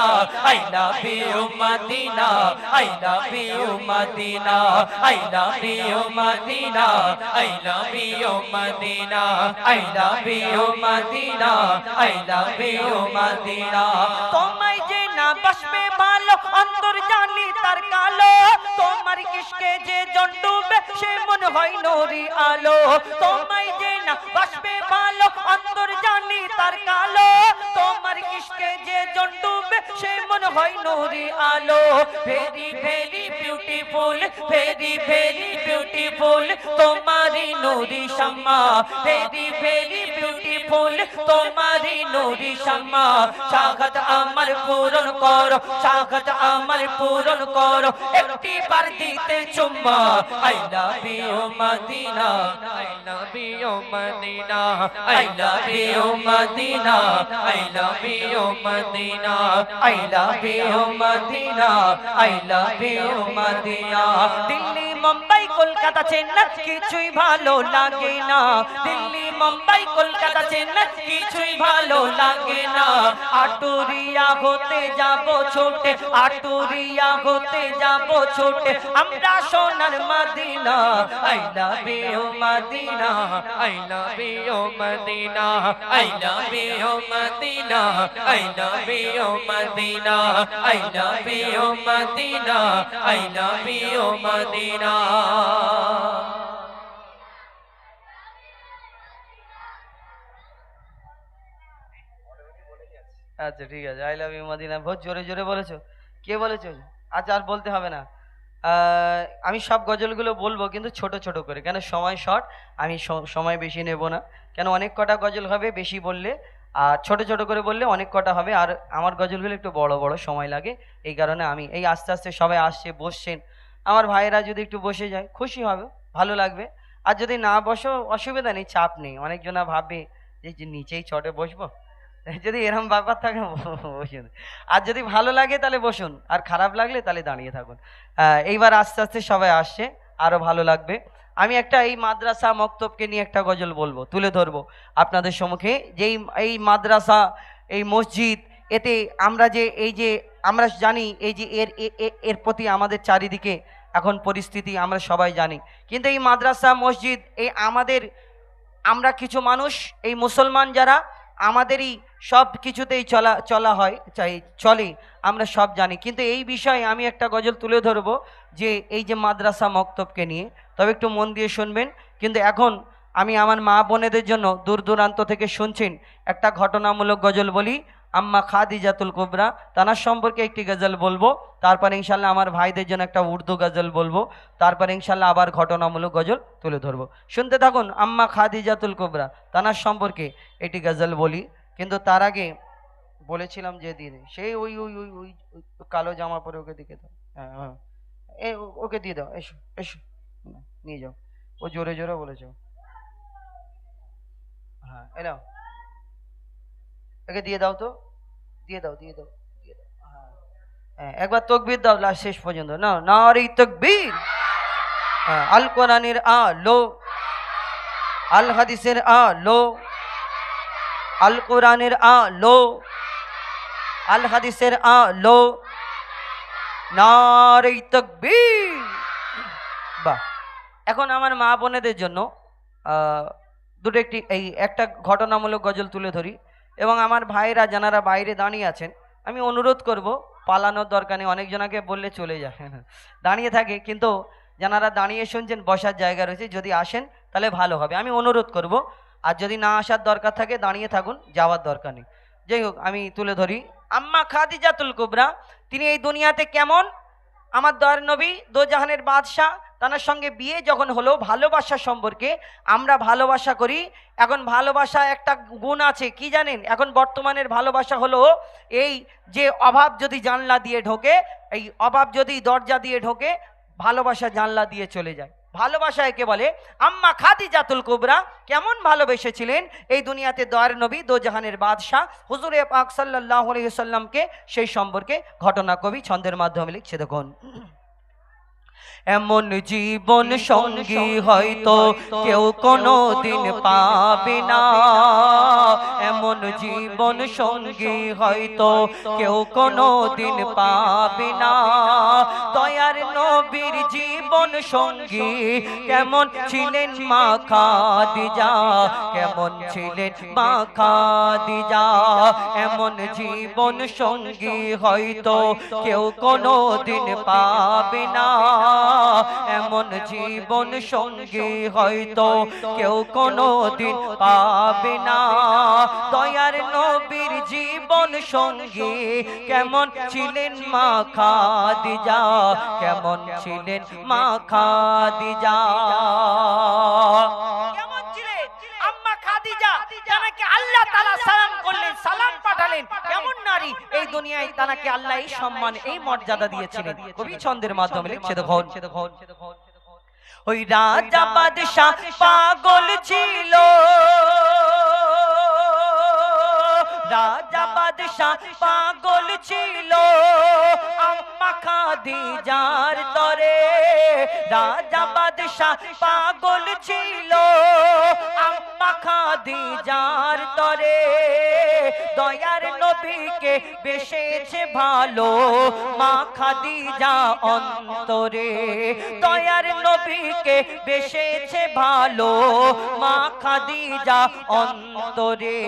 I love you Medina I love you Medina I love you Medina I love you Medina I love you Medina I love you Medina তোমায় যে না বসবে ভালো অন্তর জানি তার কালো তোমার ইশকে যে জন ডুবে সে মন হয় নূরি আলো তোমায় যে না বসবে ভালো অন্তর জানি তার কালো তোমার ইশকে যে জন ডুবে সে মন হয় নূরি আলো very very beautiful very very beautiful তোমারি নূরি শামা ভেরি ভেরি বিউটিফুল তোমারি নূরি শামা চাহত আমার পূরণ করো চাহত আমার পূরণ করো একটি বার দিতে চুম্মা I love you Medina I love you Medina I love you Medina I love you Medina I love you Medina I love you Medina Delhi Mumbai Kolkata Chennai কিছুই ভালো লাগে না দিল্লি মুম্বাই কলকাতা চেন্নাই কিছুই ভালো লাগে না আটুরিয়া হতে যাব ছোটে আটুরিয়া হতে যাব ছোটে আমরা সোনার Medina I love you Medina I love you Medina I love you Medina I love you Medina I love you Medina I love you Medina আচ্ছা ঠিক আছে আই লাভ ইউ মদিনা বহুত জোরে জোরে বলেছো কে বলেছো আচ্ছা আর বলতে হবে না আমি সব গজলগুলো বলবো কিন্তু ছোট ছোট করে কেন সময় শর্ট আমি সময় বেশি নেব না কেন অনেক কটা গজল হবে বেশি বললে আর ছোট ছোট করে বললে অনেক কটা হবে আর আমার গজলগুলো একটু বড় বড় সময় লাগে এই কারণে আমি এই আস্তে আস্তে সবাই আসছে বসছেন আমার ভাইয়েরা যদি একটু বসে যায় খুশি হবে ভালো লাগবে আর যদি না বসো অসুবিধা নেই চাপ নেই অনেকজনা ভাববে যে নিচেই চটে বসবো যদি এরকম ব্যাপার থাকে বসুন আর যদি ভালো লাগে তাহলে বসুন আর খারাপ লাগলে তাহলে দাঁড়িয়ে থাকুন এইবার আস্তে আস্তে সবাই আসছে আরো ভালো লাগবে আমি একটা এই মাদ্রাসা মক্তবকে নিয়ে একটা গজল বলবো তুলে ধরবো আপনাদের সম্মুখে যে এই মাদ্রাসা এই মসজিদ এতে আমরা যে এই যে আমরা জানি এই যে এর প্রতি আমাদের চারিদিকে এখন পরিস্থিতি আমরা সবাই জানি, কিন্তু এই মাদ্রাসা মসজিদ এই আমরা কিছু মানুষ এই মুসলমান যারা আমাদেরই সব কিছুতেই চলা হয় চলে, আমরা সব জানি। কিন্তু এই বিষয়ে আমি একটা গজল তুলে ধরবো যে এই যে মাদ্রাসা মক্তবকে নিয়ে, তবে একটু মন দিয়ে শুনবেন। কিন্তু এখন আমি আমার মা বোনেদের জন্য দূর দূরান্ত থেকে শুনছেন একটা ঘটনামূলক গজল বলি। আম্মা খাদিজাতুল কুবরা তানার সম্পর্কে একটি গজল বলবো, তারপরে ইনশাল্লাহ আমার ভাইদের জন্য একটা উর্দু গজল বলবো, তারপরে ইনশাল্লাহ আবার ঘটনামূলক গজল তুলে ধরবো। শুনতে থাকুন। আম্মা খাদিজাতুল কুবরা তানার সম্পর্কে একটি গজল বলি, কিন্তু তার আগে বলেছিলাম যে দিয়ে দে সেই ওই ওই ওই ওই কালো জামা পরে ওকে দিকে দাও, হ্যাঁ হ্যাঁ ওকে দিয়ে দাও, এসো এসো নিয়ে যাও, ও জোরে জোরে বলেছ, হ্যাঁ এলাও একে দিয়ে দাও, তো দিয়ে দাও দিয়ে দাও দিয়ে দাও, হ্যাঁ একবার তকবীর দাও লাস্ট শেষ পর্যন্ত, না নারী তকবীর। আল কোরআনের আলো, আল হাদিসের আলো, আল কোরআনের আলো, আল হাদিসের আলো, নারী তকবীর। বাহ। এখন আমার মা বোনেদের জন্য একটা ঘটনামূলক গজল তুলে ধরি, এবং আমার ভাইরা যারা বাইরে দাঁড়িয়ে আছেন আমি অনুরোধ করব, পালানোর দরকার নেই, অনেকজনকে বললে চলে যায় দাঁড়িয়ে থাকে, কিন্তু যারা দাঁড়িয়ে শুনছেন বসার জায়গা রয়েছে, যদি আসেন তাহলে ভালো হবে, আমি অনুরোধ করব। আর যদি না আসার দরকার থাকে দাঁড়িয়ে থাকুন, যাওয়ার দরকার নেই। যাই হোক আমি তুলে ধরি আম্মা খাদিজাতুল কুবরা। তিনি এই দুনিয়াতে কেমন, আমার দয়ার নবী দোজাহানের বাদশাহ, তার সঙ্গে বিয়ে যখন হলো, ভালোবাসা সম্পর্কে আমরা ভালোবাসা করি। এখন ভালোবাসা একটা গুণ আছে কি জানেন, এখন বর্তমানের ভালোবাসা হলো এই যে অভাব যদি জানলা দিয়ে ঢোকে, এই অভাব যদি দরজা দিয়ে ঢোকে, ভালোবাসা জানলা দিয়ে চলে যায়। ভালোবাসা একে বলে। আম্মা খাদিজাতুল কুবরা কেমন ভালোবেসেছিলেন এই দুনিয়াতে দয়ার নবী দোজাহানের বাদশাহ হুজুরে পাক সাল্লাল্লাহু আলাইহি ওয়াসাল্লামকে, সেই সম্পর্কে ঘটনা কবি ছন্দের মাধ্যমে লিখছে। দেখুন, এমন জীবন সঙ্গী হয়তো কেউ কোনো দিন পাবে না, এমন জীবন সঙ্গী হয়তো কেউ কোনো দিন পাবে না। দয়ার নবীর জীবন সঙ্গী কেমন ছিলেন মা খাদিজা, কেমন ছিলেন মা খাদিজা। এমন জীবন সঙ্গী হয়তো কেউ কোনো দিন পাবে না, এমন জীবন সঙ্গী হয়তো কেউ কোনো দিন পাবে না। দয়ার নবীর জীবন সঙ্গী কেমন ছিলেন মা খাদিজা, কেমন ছিলেন মা খাদিজা। কেমন ছিলেন আম্মা খাদিজা, যাকে আল্লাহ তাআলা সালাম করলেন, সালাম পাঠালেন, কেমন নারী এই দুনিয়ায়, তাকে আল্লাহ এই সম্মান এই মর্যাদা দিয়েছিলেন। কবি ছন্দের মাধ্যমে লিখছে। দেখুন, ওই রাজা বাদশাহ পাগল ছিল, রাজা বাদশাহ পাগল ছিল আম্মা খাদিজার তরে, রাজা বাদশাহ পাগল ছিল আম্মা খাদিজার তরে। দয়ার নবীকে বেসেছে ভালো মা খাদিজা অন্তরে, দয়ার নবীকে বেসেছে ভালো মা খাদিজা অন্তরে।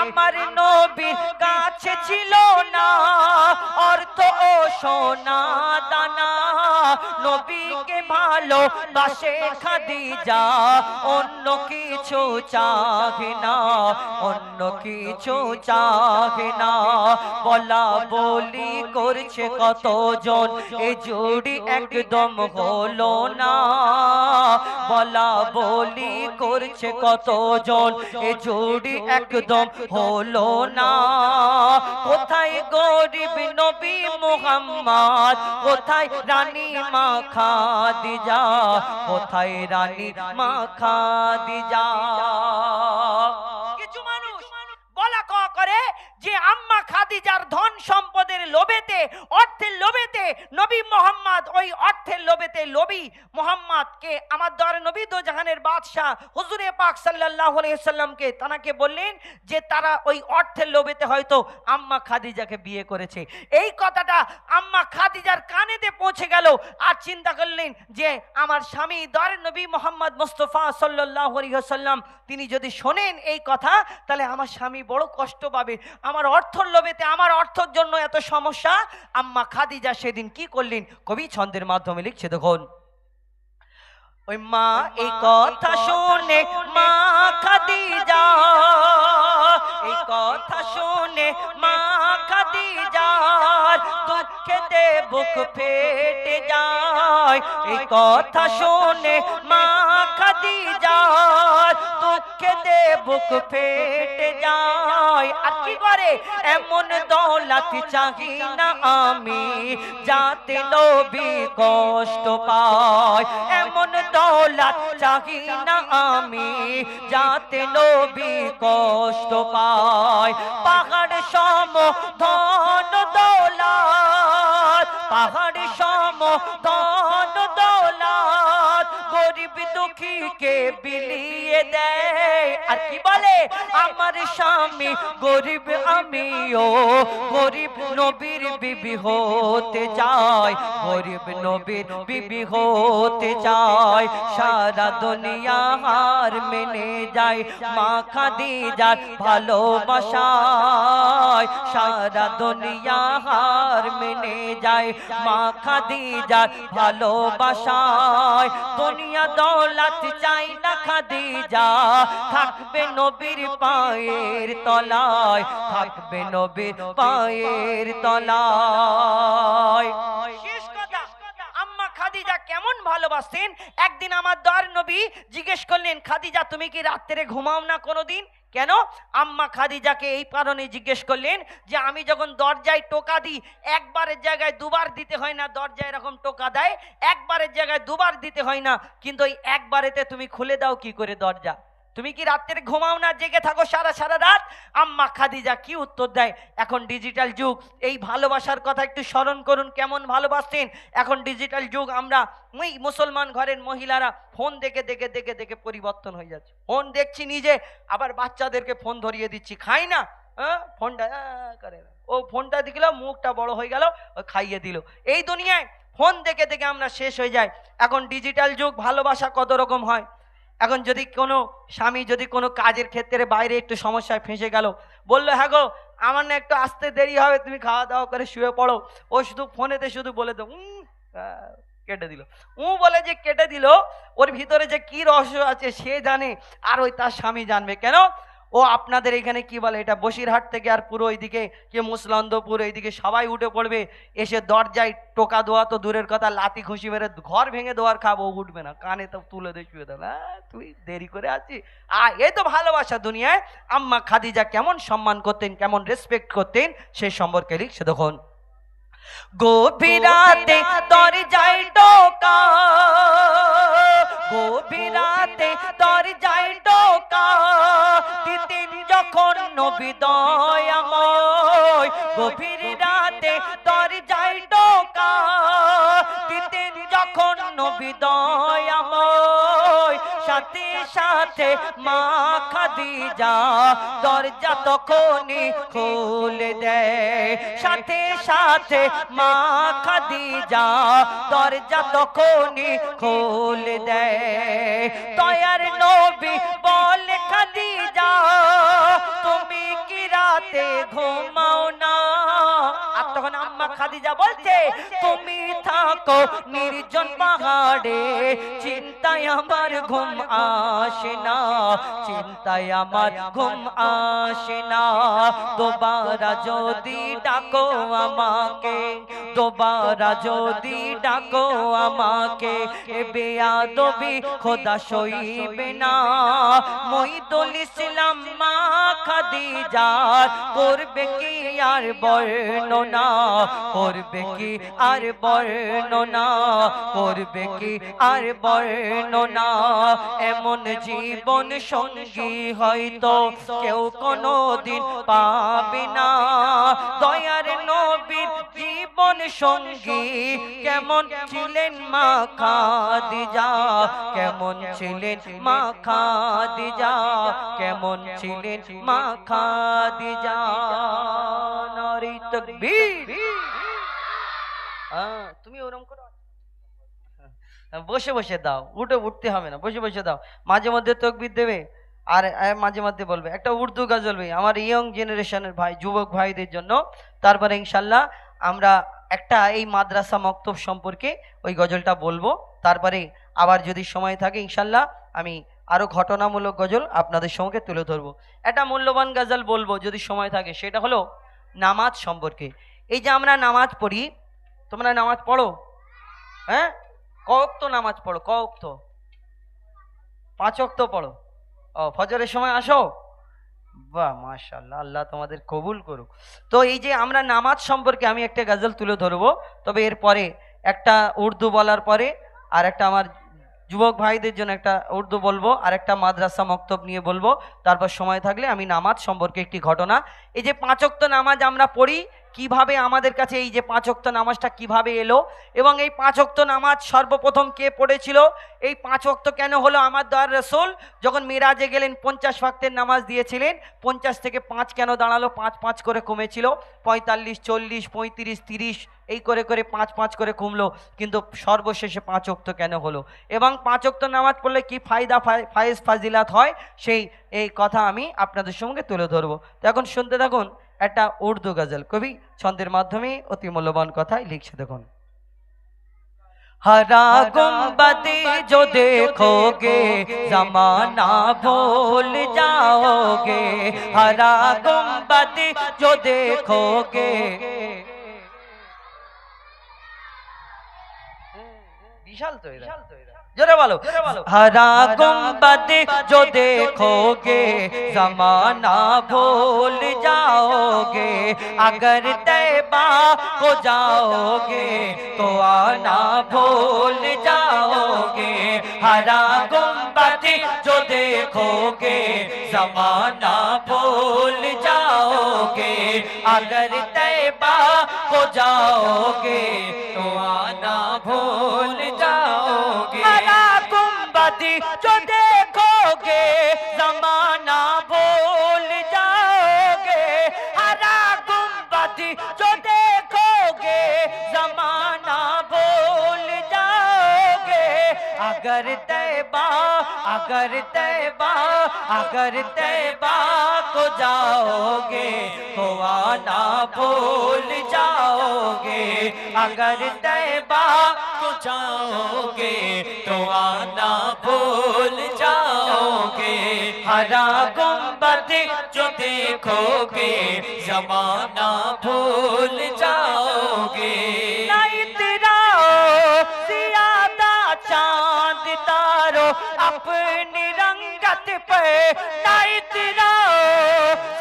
আমার নবীর কাছে ছিল না অর্থ ও সোনা দানা, নবীকে ভালো বাসে খাদিজা, অন্য কিছু চাহে না, অন্য কিছু চাহে না। বলা বলি করছে কতজন, এ জুড়ি একদম হলো না। বলা বলি করছে কতজন, এ জুড়ি একদম হলো না। কোথায় গরিব নবী মুহাম্মদ, কোথায় রানী মা খাদিজা, কোথায় রানী মা খাদিজা। কিছু মানুষ বলা কওয়া করে যে আম্মা খাদিজার ধন সম্পদের লোভেতে, অর্থের লোভেতে নবী মোহাম্মদ, ওই অর্থের লোভেতে লোভী মোহাম্মদকে আমার দয়ার নবী দোজাহানের বাদশাহ হুজুরে পাক সাল্লাল্লাহু আলাইহি ওয়াসাল্লামকে তানাকে বললেন যে তারা ওই অর্থের লোভেতে হয়তো আম্মা খাদিজাকে বিয়ে করেছে। এই কথাটা আম্মা খাদিজার কানেতে পৌঁছে গেল, আর চিন্তা করলেন যে আমার স্বামী দয়ার নবী মোহাম্মদ মুস্তাফা সাল্লাল্লাহু আলাইহি ওয়াসাল্লাম তিনি যদি শোনেন এই কথা, তাহলে আমার স্বামী বড় কষ্ট পাবে। আমার অর্থের লোভেতে, আমার অর্থের জন্য এত সমস্যা। আম্মা খাদিজা সেদিন কি করলেন, কবি ছন্দের মাধ্যমে লিখছে, দেখুন। ওই মা এই কথা শুনে, মা খাদিজা এই কথা শুনে, মা খাদিজার দুঃখেতে বুক ফেটে যায়। এই কথা শুনে মা খাদিজার দুঃখেতে বুক ফেটে যায়। আর কি করে, এমন দৌলত চাহি না আমি যাতে নবী কষ্ট পায়। এমন দৌলত চাহি না আমি যাতে নবী কষ্ট পায়। পাহাড় সম ধন দৌলত, পাহাড় সম ধন দৌলত গরিব দুঃখীকে বিলিয়ে দেয়। আর কি বলে, আমার স্বামী গরিব, আমিও গরিব, নবীর বিবি হতে চাই, গরিব নবীর বিবি হতে চাই। সারা দুনিয়া হার মেনে যায় মা খাদিজার ভালোবাসায়। সারা দুনিয়া হার মেনে যায় মা খাদিজার ভালোবাসায়। দুনিয়া দৌলত চাই না খাদিজা, থাকবে নবীর পায়ের তলায়, থাকবে নবীর পায়ের তলায়। শেষ কথা, আম্মা খাদিজা কেমন ভালোবাসতেন। একদিন আমার দয়ার নবী জিজ্ঞেস করলেন, খাদিজা তুমি কি রাত্রে ঘুমাও না কোনোদিন? কেন? আম্মা খাদিজাকে এই কারণে জিজ্ঞেস করলেন যে আমি যখন দরজায় টোকা দিই, একবারের জায়গায় দুবার দিতে হয় না। দরজায় এরকম টোকা দেয়, একবারের জায়গায় দুবার দিতে হয় না, কিন্তু ওই একবারেতে তুমি খুলে দাও কি করে দরজা? তুমি কি রাত্রে ঘুমাও না, জেগে থাকো সারা সারা রাত? আম্মা খাদিজা কি উত্তর দেয়, এখন ডিজিটাল যুগ, এই ভালোবাসার কথা একটু স্মরণ করুন কেমন ভালোবাসতেন। এখন ডিজিটাল যুগ, আমরা ওই মুসলমান ঘরের মহিলারা ফোন দেখে দেখে দেখে দেখে পরিবর্তন হয়ে যাচ্ছে। ফোন দেখছি নিজে, আবার বাচ্চাদেরকে ফোন ধরিয়ে দিচ্ছি, খাই না ফোনটা করে, ও ফোনটা দিল, মুখটা বড় হয়ে গেল, ও খাইয়ে দিল। এই দুনিয়ায় ফোন দেখে দেখে আমরা শেষ হয়ে যাই। এখন ডিজিটাল যুগ, ভালোবাসা কত রকম হয়। এখন যদি কোনো স্বামী যদি কোনো কাজের ক্ষেত্রে বাইরে একটু সমস্যায় ফেঁসে গেল, বললো হ্যাঁ গো আমার না একটু আসতে দেরি হবে, তুমি খাওয়া দাওয়া করে শুয়ে পড়ো, ও শুধু ফোনেতে শুধু বলে দাও কেটে দিল। বলে যে কেটে দিল, ওর ভিতরে যে কি রহস্য আছে সে জানে, আর ওই তার স্বামী জানবে কেন। ও আপনাদের এখানে কি বলে, এটা বসিরহাট থেকে আর পুরো এইদিকে কি মুসলন্দপুর এইদিকে সবাই উঠে পড়বে, এসে দরজায় টোকা দেওয়া তো দূরের কথা, লাতি খুশি মেরে ঘর ভেঙে দেওয়ার খাবো, উঠবে না, কানে তো তুলে দিয়ে শুয়ে দেবে, তুই দেরি করে আছিস। এই তো ভালোবাসা দুনিয়ায়। আম্মা খাদিজা কেমন সম্মান করতেন, কেমন রেসপেক্ট করতেন, সেই সম্পর্কে লিখছে দেখুন। গভীরাতে দরজায় টোকা, গভীরাতে দরজায় টোকা দিতেন যখন নবী দয়াময়। গভীর রাতে দরজায় টোকা দিতেন যখন নবী দয়াময়। সাথে সাথে মা খাদিজা দরজা তখনই খুলে দেয়। সাথে সাথে মা খাদিজা দরজা তখনই খুলে দেয়। দয়ার নবী বলে খাদিজা তুমি কি রাতে ঘুমাও না? আর তখন আম্মা খাদিজা বলছে তুমি থাকো নির্জন পাহাড়ে, চিন্তায় আমার ঘুম আসে না, চিন্তায় আমার ঘুম আসে না। দোবারা যদি ডাকো আমাকে, দোবারা যদি ডাকো আমাকে, বেয়াদবি খোদা সইবে না। মঈদুল ইসলাম মা খাদিজা করবে কি আর বর্ণনা, করবে কি আর বর্ণনা, করবে কি আর বর্ণনা। এমন জীবন সঙ্গী হয়তো কেউ কোনোদিন পাবে না। দয়ার নবীর জীবন জীবন সঙ্গী কেমন ছিলেন মা খাদিজা, কেমন ছিলেন মা খাদিজা, কেমন ছিলেন মা খাদিজা। নারে তাকবীর। তুমি ওরকম করো, বসে বসে দাও, উঠতে হবে না, বসে বসে দাও। মাঝে মধ্যে তাকবীর দেবে আর মাঝে মধ্যে বলবে একটা উর্দু গজল আমার ইয়ং জেনারেশনের ভাই, যুবক ভাইদের জন্য। তারপরে ইনশাল্লাহ আমরা একটা এই মাদ্রাসা মক্তব সম্পর্কে ওই গজলটা বলবো। তারপরে আবার যদি সময় থাকে ইনশাল্লাহ আমি আরো ঘটনামূলক গজল আপনাদের সঙ্গে তুলে ধরবো। একটা মূল্যবান গজল বলবো যদি সময় থাকে, সেটা হলো নামাজ সম্পর্কে। এই যে আমরা নামাজ পড়ি, তোমরা নামাজ পড়ো? হ্যাঁ, কওক্ত নামাজ পড়ো? কওক্ত? 5 ওয়াক্ত পড়ো? ও, ফজরের সময় আসো? বাহ, মাশাআল্লাহ, আল্লাহ তোমাদের কবুল করুক। তো এই যে আমরা নামাজ সম্পর্কে আমি একটা গজল তুলে ধরবো, তবে এরপরে একটা উর্দু বলার পরে আর একটা আমার যুবক ভাইদের জন্য একটা উর্দু বলবো, আর একটা মাদ্রাসা মক্তব নিয়ে বলবো। তারপর সময় থাকলে আমি নামাজ সম্পর্কে একটি ঘটনা, এই যে 5 ওয়াক্ত নামাজ আমরা পড়ি, কিভাবে আমাদের কাছে এই যে 5 ওয়াক্ত নামাজটা কিভাবে এলো, এবং এই 5 ওয়াক্ত নামাজ সর্বপ্রথম কে পড়েছিল, এই 5 ওয়াক্ত কেন হলো। আমার দয়ার রাসূল যখন মিরাজে গেলেন 50 ওয়াক্তের নামাজ দিয়েছিলেন, 50 থেকে 5 কেন দাঁড়ালো, 5 5 করে কমেছিল, 45 40 35 30 এই করে করে 5 5 করে কমলো, কিন্তু সর্বশেষে 5 ওয়াক্ত কেন হলো, এবং 5 ওয়াক্ত নামাজ পড়লে কি ফায়দা ফায়েজ ফাজিলাত হয়, সেই এই কথা আমি আপনাদের সঙ্গে তুলে ধরবো। তো এখন শুনতে থাকুন একটা উর্দু গজল, কবি ছন্দের মাধ্যমে অতি মূল্যবান কথাই লিখছে। দেখুন, हरा गुंबद जो देखोगे जमाना भूल जाओगे, हरा गुंबद जो देखोगे, विशाल तो जोरे बोलो, हरा गुंबद जो देखोगे जमाना भूल जाओगे, अगर तैबा को जाओगे तो आना भूल जाओगे, हरा गुंबद जो देखोगे जमाना भूल जाओगे, अगर तैबा को जाओगे तो आना भूल जाओगे, हरा गुंबद जो देखोगे जमाना भूल जाओगे, हरा गुंबद जो देखोगे जमाना भूल जाओगे, अगर तैबा अगर तैबा को जाओगे तो आना भूल जाओगे, अगर तैबा को जाओगे तो आना भूल जाओगे, हरा गुंबद जो देखोगे जमाना भूल जाओगे, नहीं तेरा ज़्यादा चांद तारो अपनी रंगत पे, नहीं तेरा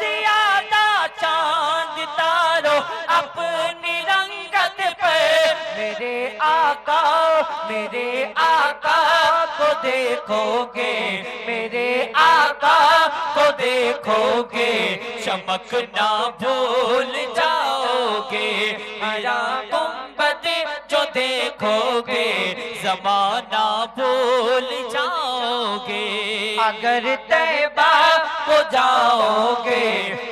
ज़्यादा चांद तारो अपनी रंगत पे, मेरे आका को देखोगे, मेरे आका को देखोगे, चमकना भूल जाओगे, हरा गुंबद जो देखोगे जमाना भूल जाओगे, अगर तैबा को जाओगे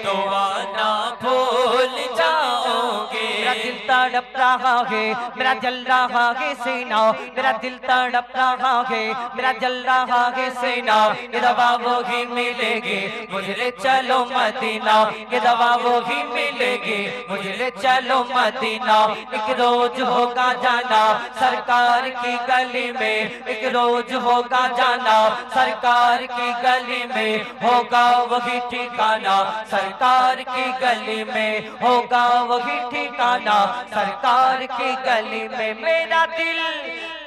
तो आना भूल जाओगे, मेरा दिल तड़प रहा है, मेरा जल रहा है सीना, मेरा दिल तड़प रहा है, मेरा जल रहा है सीना, ये दवा वो ही मिलेगी मुझे ले चलो मदीना, ये दवा वो ही मिलेगी मुझे ले चलो मदीना, एक रोज होगा जाना सरकार की गली में, एक रोज होगा जाना सरकार की गली में, होगा वही ठिकाना सरकार की गली में, होगा वही ठिकाना सरकार की गली में, मेरा दिल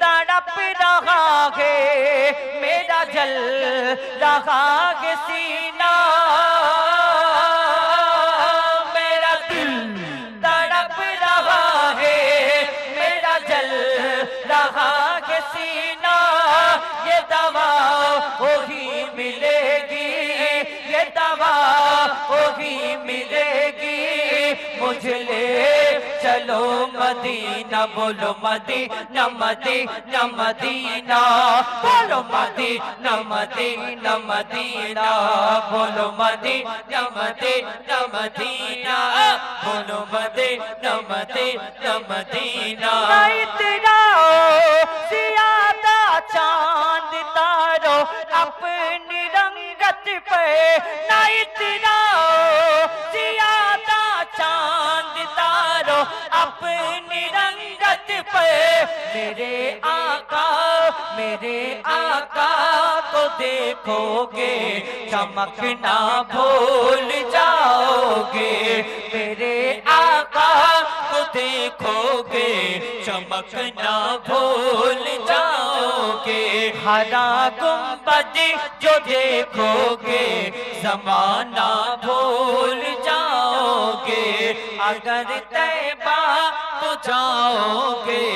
तड़प रहा है, मेरा जल रहा है सीना, मेरा दिल तड़प रहा है, मेरा जल रहा है सीना, ये दवा वही मिलेगी, ये दवा वही मिलेगी मुझे ले चल চলো মদিনা বলো মদিনা মদিনা মদিনা বলো মদিনা মদিনা মদিনা বলো মদিনা মদিনা মদিনা বলো মদিনা মদিনা মদিনা इतराओ ज़ियादा चांद तारो अपनी रंगत पे ना इतराओ ज़ियादा चांद तारो अपनी रंगत पे मेरे आका को देखोगे चमकना भूल जाओगे मेरे आका को देखोगे चमकना भूल जाओगे हरा गुंबद जो देखोगे ज़माना भूल जाओगे अगर तैबा को जाओगे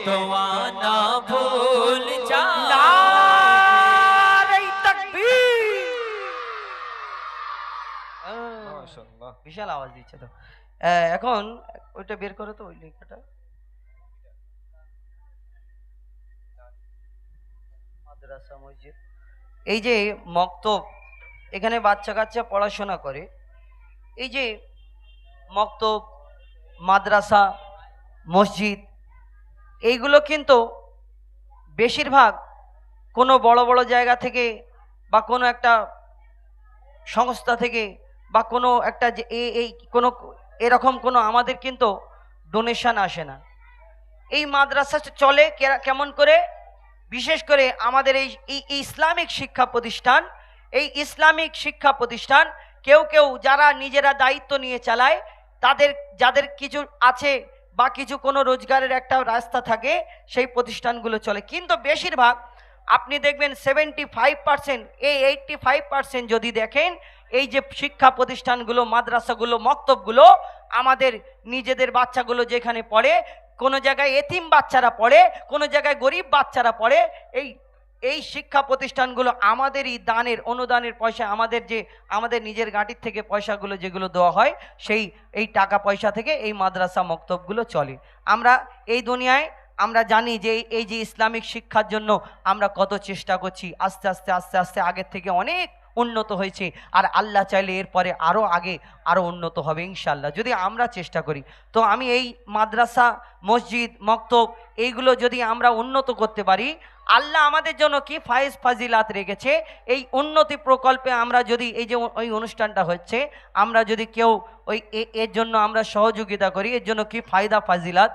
तो आना भूल जाओगे नारे तकबीर माशाअल्लाह বিশাল আওয়াজ দিচ্ছে তো এখন ওইটা বের করো তো ওই লেখাটা মাদ্রাসা মসজিদ এই যে মক্তব এখানে বাচ্চা কাচ্চা পড়াশোনা করে এই যে মক্তব মাদ্রাসা মসজিদ এইগুলো কিন্তু বেশিরভাগ কোনো বড় বড় জায়গা থেকে বা কোনো একটা সংস্থা থেকে বা কোনো একটা যে এই কোনো এরকম কোনো আমাদের কিন্তু ডোনেশন আসে না এই মাদ্রাসা চলে কেমন করে বিশেষ করে আমাদের এই ইসলামিক শিক্ষা প্রতিষ্ঠান এই ইসলামিক শিক্ষা প্রতিষ্ঠান কেউ কেউ যারা নিজেরা দায়িত্ব নিয়ে চালায় তাদের যাদের কিছু আছে বা কিছু কোনো রোজগারের একটা রাস্তা থাকে সেই প্রতিষ্ঠানগুলো চলে কিন্তু বেশিরভাগ আপনি দেখবেন 75% এই 85% যদি দেখেন এই যে শিক্ষা প্রতিষ্ঠানগুলো মাদ্রাসাগুলো মক্তবগুলো আমাদের নিজেদের বাচ্চাগুলো যেখানে পড়ে কোনো জায়গায় এতিম বাচ্চারা পড়ে কোনো জায়গায় গরিব বাচ্চারা পড়ে এই শিক্ষা প্রতিষ্ঠানগুলো আমাদেরই দানের অনুদানের পয়সা আমাদের নিজের গাঁটির থেকে পয়সাগুলো যেগুলো দেওয়া হয় এই টাকা পয়সা থেকে এই মাদ্রাসা মক্তবগুলো চলে আমরা এই দুনিয়ায় আমরা জানি যে এই যে ইসলামিক শিক্ষার জন্য আমরা কত চেষ্টা করছি আস্তে আস্তে আগের থেকে অনেক উন্নত হয়েছে আর আল্লাহ চাইলে এরপরে আরও উন্নত হবে ইনশাআল্লাহ যদি আমরা চেষ্টা করি তো আমি এই মাদ্রাসা মসজিদ মক্তব এইগুলো যদি আমরা উন্নত করতে পারি আল্লাহ আমাদের জন্য কি ফায়েজ ফাজিলাত রেখেছে এই উন্নতি প্রকল্পে আমরা যদি এই যে ওই অনুষ্ঠানটা হচ্ছে আমরা যদি কেউ এর জন্য আমরা সহযোগিতা করি এর জন্য কি ফায়দা ফাজিলাত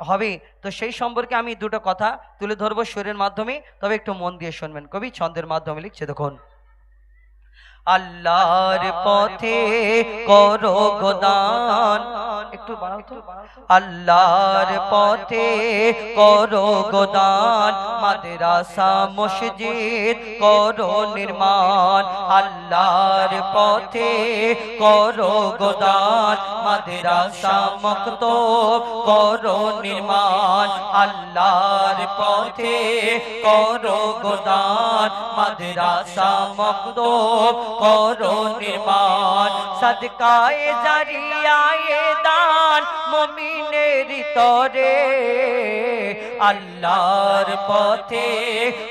হবে তো সেই সম্পর্কে আমি দুটো কথা তুলে ধরবো সুরের মাধ্যমে তবে একটু মন দিয়ে শুনবেন কবি ছন্দের মাধ্যমে লিখছে দেখুন আল্লাহর পথে করো গোদান একটু বাড়াও তো আল্লাহর পথে করো গোদান মাদ্রাসা মসজিদ করো নির্মাণ আল্লাহর পথে করো গোদান মাদ্রাসা মক্তব করো নির্মাণ আল্লাহর পথে করো গোদান মাদ্রাসা মক্তব করো নির্মাণ সদকায়ে জারিয়ায়ে দান মুমিনের তরে আল্লাহর পথে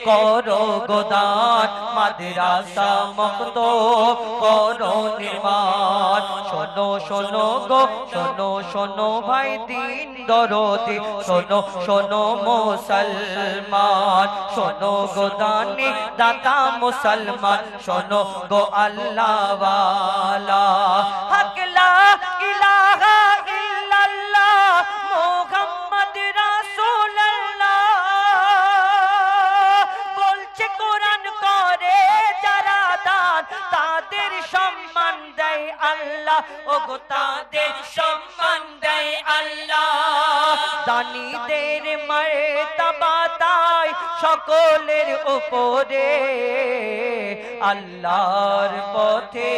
করো গোদান মাদ্রাসা মক্তব করো নির্মাণ শোনো শোনো গো শোনো শোনো ভাই দিন দরদি শোনো শোনো মুসলমান শোনো গো দানি দাতা মুসলমান শোনো গো আল্লাহ ওয়ালা হক লা ইলাহা ইল্লাল্লাহ মুহাম্মদ রাসূলুল্লাহ বলছে কোরআন করে যারা দান তাদের সম্মান দেয় আল্লাহ ও গো তাদের সম্মান দেয় আল্লাহ দানীদের মর্তবা তাই সকলের উপরে আল্লাহর পথে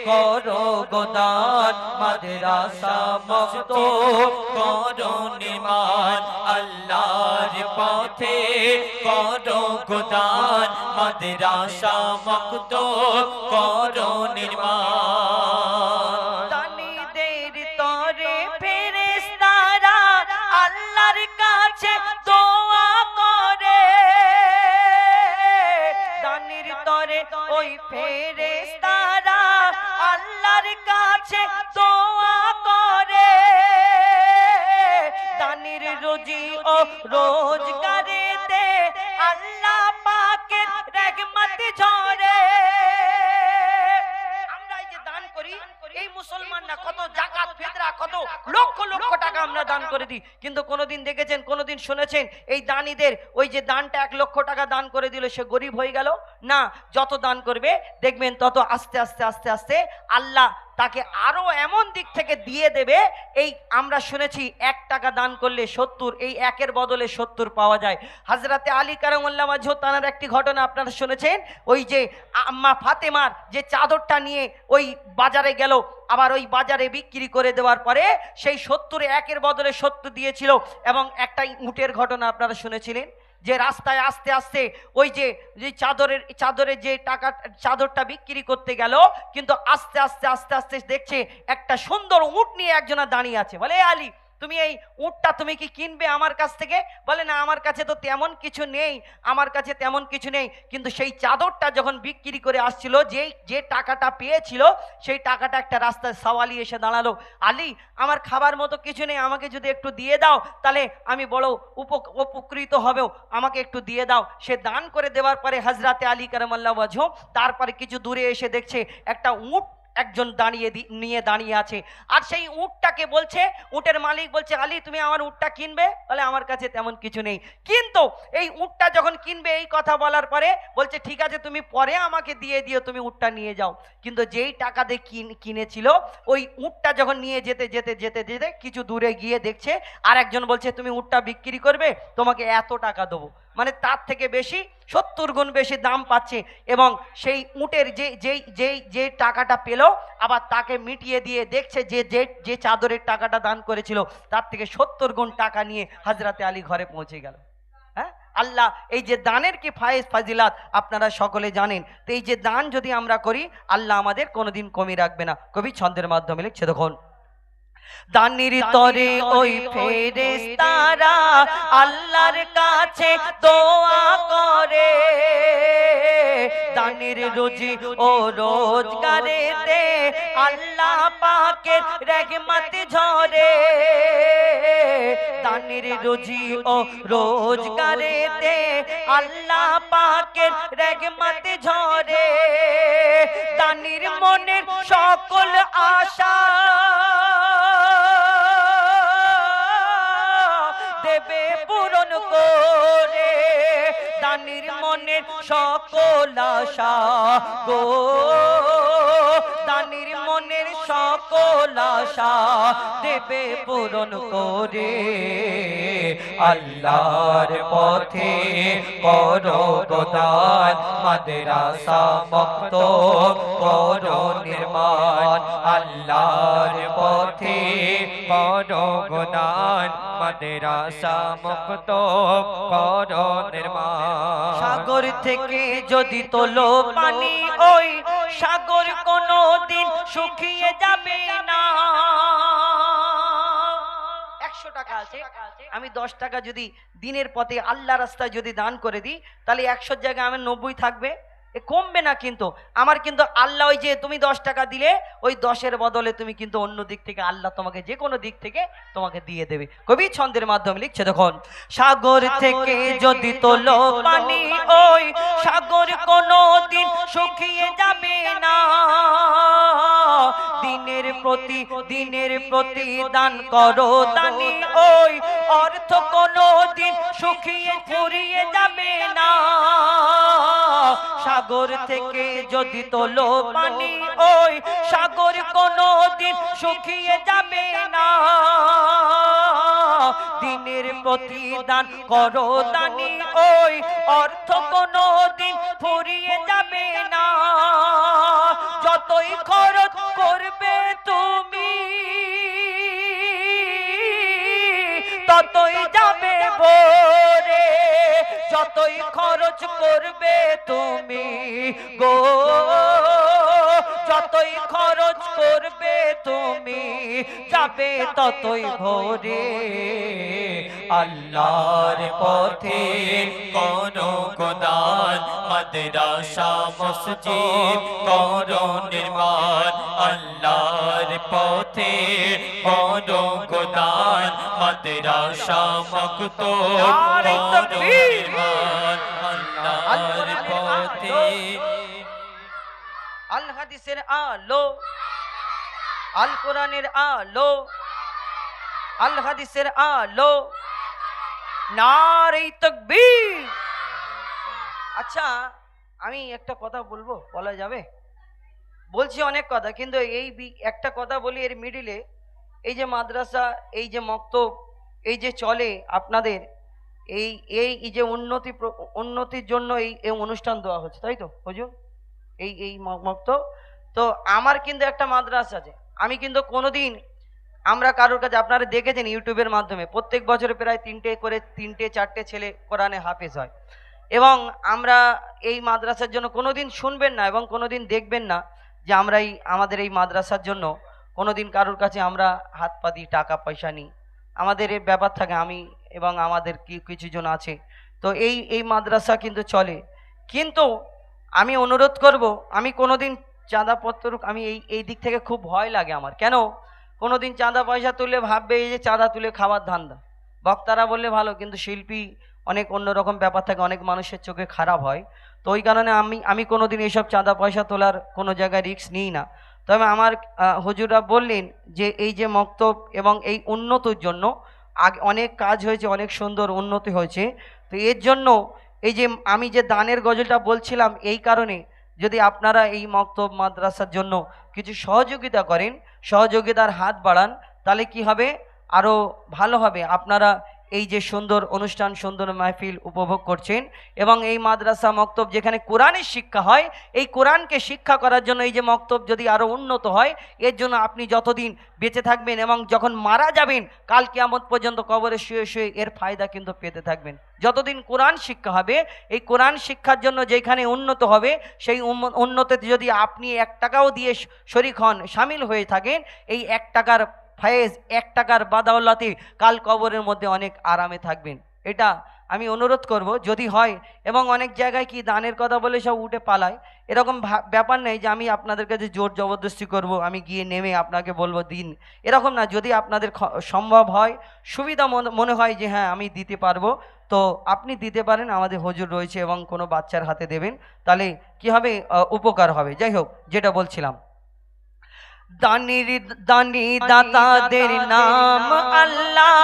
করো গোদান মাদ্রাসা মক্তব করো নির্মাণ আল্লাহর পথে করো গোদান মাদ্রাসা মক্তব করো নির্মাণ দানীদের তরে ফেরেশতারা কাছে দোয়া করে, দানির রুজি ও রোজগারেতে আল্লাহ পাকের রহমত ঝরে। আমরা এই যে দান করি, এই মুসলমানরা কত যাকাত ফিতরা কত লক্ষ লক্ষ টাকা আমরা দান করে দিই, কিন্তু কোনোদিন দেখেছেন, কোনোদিন শুনেছেন এই দানীদের ওই যে দানটা 1 লক্ষ টাকা দান করে দিল সে গরিব হয়ে গেল? না, যত দান করবে দেখবেন তত আস্তে আস্তে আস্তে আস্তে আল্লাহ তাকে আরো এমন দিক থেকে দিয়ে দেবে। এই আমরা শুনেছি 1 টাকা দান করলে 70, এই 1-এর বদলে 70 পাওয়া যায়। হযরতে আলী কারামাল্লাহু ওয়াজহু তানার একটি ঘটনা আপনারা শুনেছেন, ওই যে আম্মা ফাতেমার যে চাদরটা নিয়ে ওই বাজারে গেল, আবার ওই বাজারে বিক্রি করে দেওয়ার পরে সেই 70 1-এর বদলে 70 দিয়েছিল। এবং একটা উটের ঘটনা আপনারা শুনেছিলেন, যে রাস্তায় আস্তে আস্তে ওই যে চাদরের যে টাকা চাদরটা বিক্রি করতে গেল, কিন্তু আস্তে আস্তে আস্তে আস্তে দেখছে একটা সুন্দর উট নিয়ে একজনা দাঁড়িয়ে আছে। বলে, আলী তুমি এই উটটা তুমি কি কিনবে আমার কাছ থেকে? বলে, না আমার কাছে তো তেমন কিছু নেই, আমার কাছে তেমন কিছু নেই। কিন্তু সেই চাদরটা যখন বিক্রি করে আসছিল, যে টাকাটা পেয়েছিল সেই টাকাটা একটা রাস্তায় সাওয়ালি এসে দাঁড়ালো, আলী আমার খাবার মতো কিছু নেই, আমাকে যদি একটু দিয়ে দাও তাহলে আমি বড় উপকৃত হবেও, আমাকে একটু দিয়ে দাও। সে দান করে দেওয়ার পরে হযরতে আলী কারামাল্লাহু ওয়াজহু তারপরে কিছু দূরে এসে দেখছে একটা উট একজন নিয়ে দাঁড়িয়ে আছে। আর সেই উটটাকে বলছে, উটের মালিক বলছে, আলী তুমি আমার উটটা কিনবে? বলে, আমার কাছে তেমন কিছু নেই। কিন্তু এই উটটা যখন কিনবে এই কথা বলার পরে বলছে, ঠিক আছে তুমি পরে আমাকে দিয়ে দিও, তুমি উটটা নিয়ে যাও। কিন্তু যেই টাকা দিয়ে কিনেছিল ওই উটটা যখন নিয়ে যেতে যেতে যেতে যেতে কিছু দূরে গিয়ে দেখছে আর একজন বলছে, তুমি উটটা বিক্রি করবে, তোমাকে এত টাকা দেবো। মানে তার থেকে বেশি 70 গুণ বেশি দাম পাচ্ছে। এবং সেই উটের যে টাকাটা পেল আবার তাকে মিটিয়ে দিয়ে দেখছে যে চাদরের টাকাটা দান করেছিল তার থেকে 70 গুণ টাকা নিয়ে হযরতে আলী ঘরে পৌঁছে গেল। হ্যাঁ, আল্লাহ এই যে দানের কি ফাজিলাত আপনারা সকলে জানেন। তো এই যে দান যদি আমরা করি আল্লাহ আমাদের কোনোদিন কমি রাখবে না। কবি ছন্দের মাধ্যমে লিখছে, দেখুন, দানির তরে ওই ফেরেশতারা আল্লাহর কাছে দোয়া করে, দানির রুজি ও রোজগারেতে আল্লাহ পাকের রহমত ঝরে, দানির রুজি ও রোজগারেতে আল্লাহ পাকের রহমত ঝরে, দানির মনের সকল আশা দেবে পূরণ করে, দানির মনের সকল আশা গো, দানির মনের সকল আশা দেবে পূরণ করে। আল্লাহর পথে করো দান, মাদ্রাসা মক্তব করো নির্মাণ, আল্লাহর পথে করো দান, মাদ্রাসা মক্তব করো নির্মাণ। সাগর থেকে যদি তোলো পানি ওই সাগর কোনোদিন শুকিয়ে যাবে না। 100 টাকা আছে, আমি 10 টাকা যদি দিনের পথে আল্লাহ রাস্তায় যদি দান করে দিই তাহলে 100 জায়গায় আমার 90 থাকবে, কমবে না। কিন্তু আমার কিন্তু আল্লাহ ওই যে তুমি 10 টাকা দিলে ওই 10-এর বদলে তুমি কিন্তু অন্য দিক থেকে আল্লাহ তোমাকে যে কোনো দিক থেকে তোমাকে দিয়ে দেবে। কবি ছন্দের মাধ্যমে লিখছে, দেখুন, সাগর থেকে যদি তোলো পানি ওই সাগর কোনোদিন শুকিয়ে যাবে না, দিনের প্রতি দান করো দানি ওই অর্থ কোনোদিন শুকিয়ে ফুরিয়ে যাবে না, সাগর থেকে যদি তোলো পানি ওই সাগর কোনোদিন শুকিয়ে যাবে না, দিনের প্রতিদান করো দানি ওই অর্থ কোনোদিন ফুরিয়ে যাবে না, যতই খরচ করবে তুমি ততই যাবে ভরে, যতই খরচ করবে তুমি গো, যতই খরচ করবে তুমি যাবে ততই ভরে। আল্লাহর পথে করো দান, মাদ্রাসা মসজিদ করো নির্মাণ, আল্লাহর মাদ্রাসা মুক্ত নারে করো তাকবীর। নির্মাণ আল্লাহর পথে আল হাদিসের আলো, আল কোরআনের আলো, আল হাদিসের আলো, নারে তাকবীর। আচ্ছা, আমি একটা কথা বলবো, বলা যাবে? বলছি অনেক কথা, কিন্তু একটা কথা বলি এর মিডিলে। এই যে মাদ্রাসা, এই যে মক্তব, এই যে চলে আপনাদের, এই এই এই যে উন্নতির জন্য এই অনুষ্ঠান দেওয়া হচ্ছে, তাই তো হুজুর? এই মক্তব তো আমার কিন্তু একটা মাদ্রাসা আছে। আমি কিন্তু কোনোদিন আমরা কারোর কাছে, আপনারা দেখেছেন ইউটিউবের মাধ্যমে প্রত্যেক বছরে প্রায় 3-4টে ছেলে কোরআনে হাফেজ হয়। এবং আমরা এই মাদ্রাসার জন্য কোনোদিন শুনবেন না এবং কোনোদিন দেখবেন না যে আমরা আমাদের এই মাদ্রাসার জন্য কোনোদিন কারোর কাছে আমরা হাত পা দিই, টাকা পয়সা নিই। আমাদের এই ব্যাপার থাকে, আমি এবং আমাদের কিছু জন আছে, তো এই মাদ্রাসা কিন্তু চলে। কিন্তু আমি অনুরোধ করব, আমি কোনোদিন চাঁদাপত্র, আমি এই দিক থেকে খুব ভয় লাগে আমার। কেন? কোনোদিন চাঁদা পয়সা তুলে ভাববে এই যে চাঁদা তুলে খাওয়ার ধান্দা। বক্তারা বললে ভালো, কিন্তু শিল্পী অনেক অন্যরকম ব্যাপার থাকে, অনেক মানুষের চোখে খারাপ হয়। তো ওই কারণে আমি কোনোদিন এইসব চাঁদা পয়সা তোলার কোনো জায়গায় রিস্ক নিই না। তবে আমার হুজুররা বললেন যে এই যে মক্তব এবং এই উন্নতির জন্য আগে অনেক কাজ হয়েছে, অনেক সুন্দর উন্নতি হয়েছে। তো এর জন্য এই যে আমি যে দানের গজলটা বলছিলাম, এই কারণে যদি আপনারা এই মক্তব মাদ্রাসার জন্য কিছু সহযোগিতা করেন, সহযোগিতার হাত বাড়ান, তাহলে কি হবে? আরও ভালো হবে। আপনারা এই যে সুন্দর অনুষ্ঠান, সুন্দর মাহফিল উপভোগ করছেন, এবং এই মাদ্রাসা মক্তব যেখানে কোরআনের শিক্ষা হয়, এই কোরআনকে শিক্ষা করার জন্য এই যে মক্তব যদি আরও উন্নত হয়, এর জন্য আপনি যতদিন বেঁচে থাকবেন এবং যখন মারা যাবেন, কাল কিয়ামত পর্যন্ত কবরে শুয়ে শুয়ে এর ফায়দা কিন্তু পেতে থাকবেন। যতদিন কোরআন শিক্ষা হবে, এই কোরআন শিক্ষার জন্য যেখানে উন্নত হবে, সেই উন্নতিতে যদি আপনি 1 টাকাও দিয়ে শরীক হন, সামিল হয়ে থাকেন, এই 1 টাকার ফায়েজ, 1 টাকার বাদাওলাতে কাল কবরের মধ্যে অনেক আরামে থাকবেন। এটা আমি অনুরোধ করব যদি হয়। এবং অনেক জায়গায় কি দানের কথা বলে সব উঠে পালায়, এরকম ব্যাপার নেই যে আমি আপনাদের কাছে জোর জবরদস্তি করব, আমি গিয়ে নেমে আপনাকে বলবো দিন, এরকম না। যদি আপনাদের সম্ভব হয়, সুবিধা মনে হয় যে হ্যাঁ আমি দিতে পারবো, তো আপনি দিতে পারেন। আমাদের হুজুর রয়েছে, এবং কোনো বাচ্চার হাতে দেবেন, তাহলে কি হবে? উপকার হবে। যাই হোক, যেটা বলছিলাম, দানি দাতাদের নাম আল্লাহ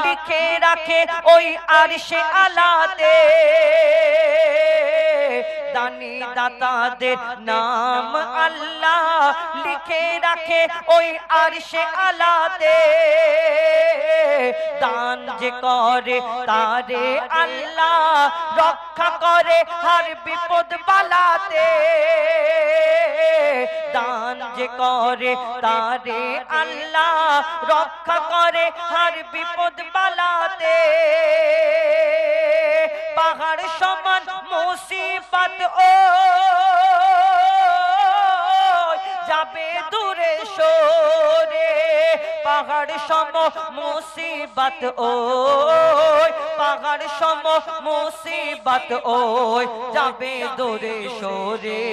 লিখে রাখে ওই আরশে আলাতে। দানি দাতাদের নাম আল্লাহ লিখে রাখে ওই আরশে আলাতে। দান যে করে তারে আল্লাহ রক্ষা করে হর বিপদ বালাতে। দান যে করে তারে আল্লাহ রক্ষা করে হর বিপদ বালাতে। পাহাড় সমান মুসিবত ও যাবে দূরে সরে। পাহাড় সম মুসিবত ও, পাহাড় সম মুসিবত ও যাবে দূরে সরে।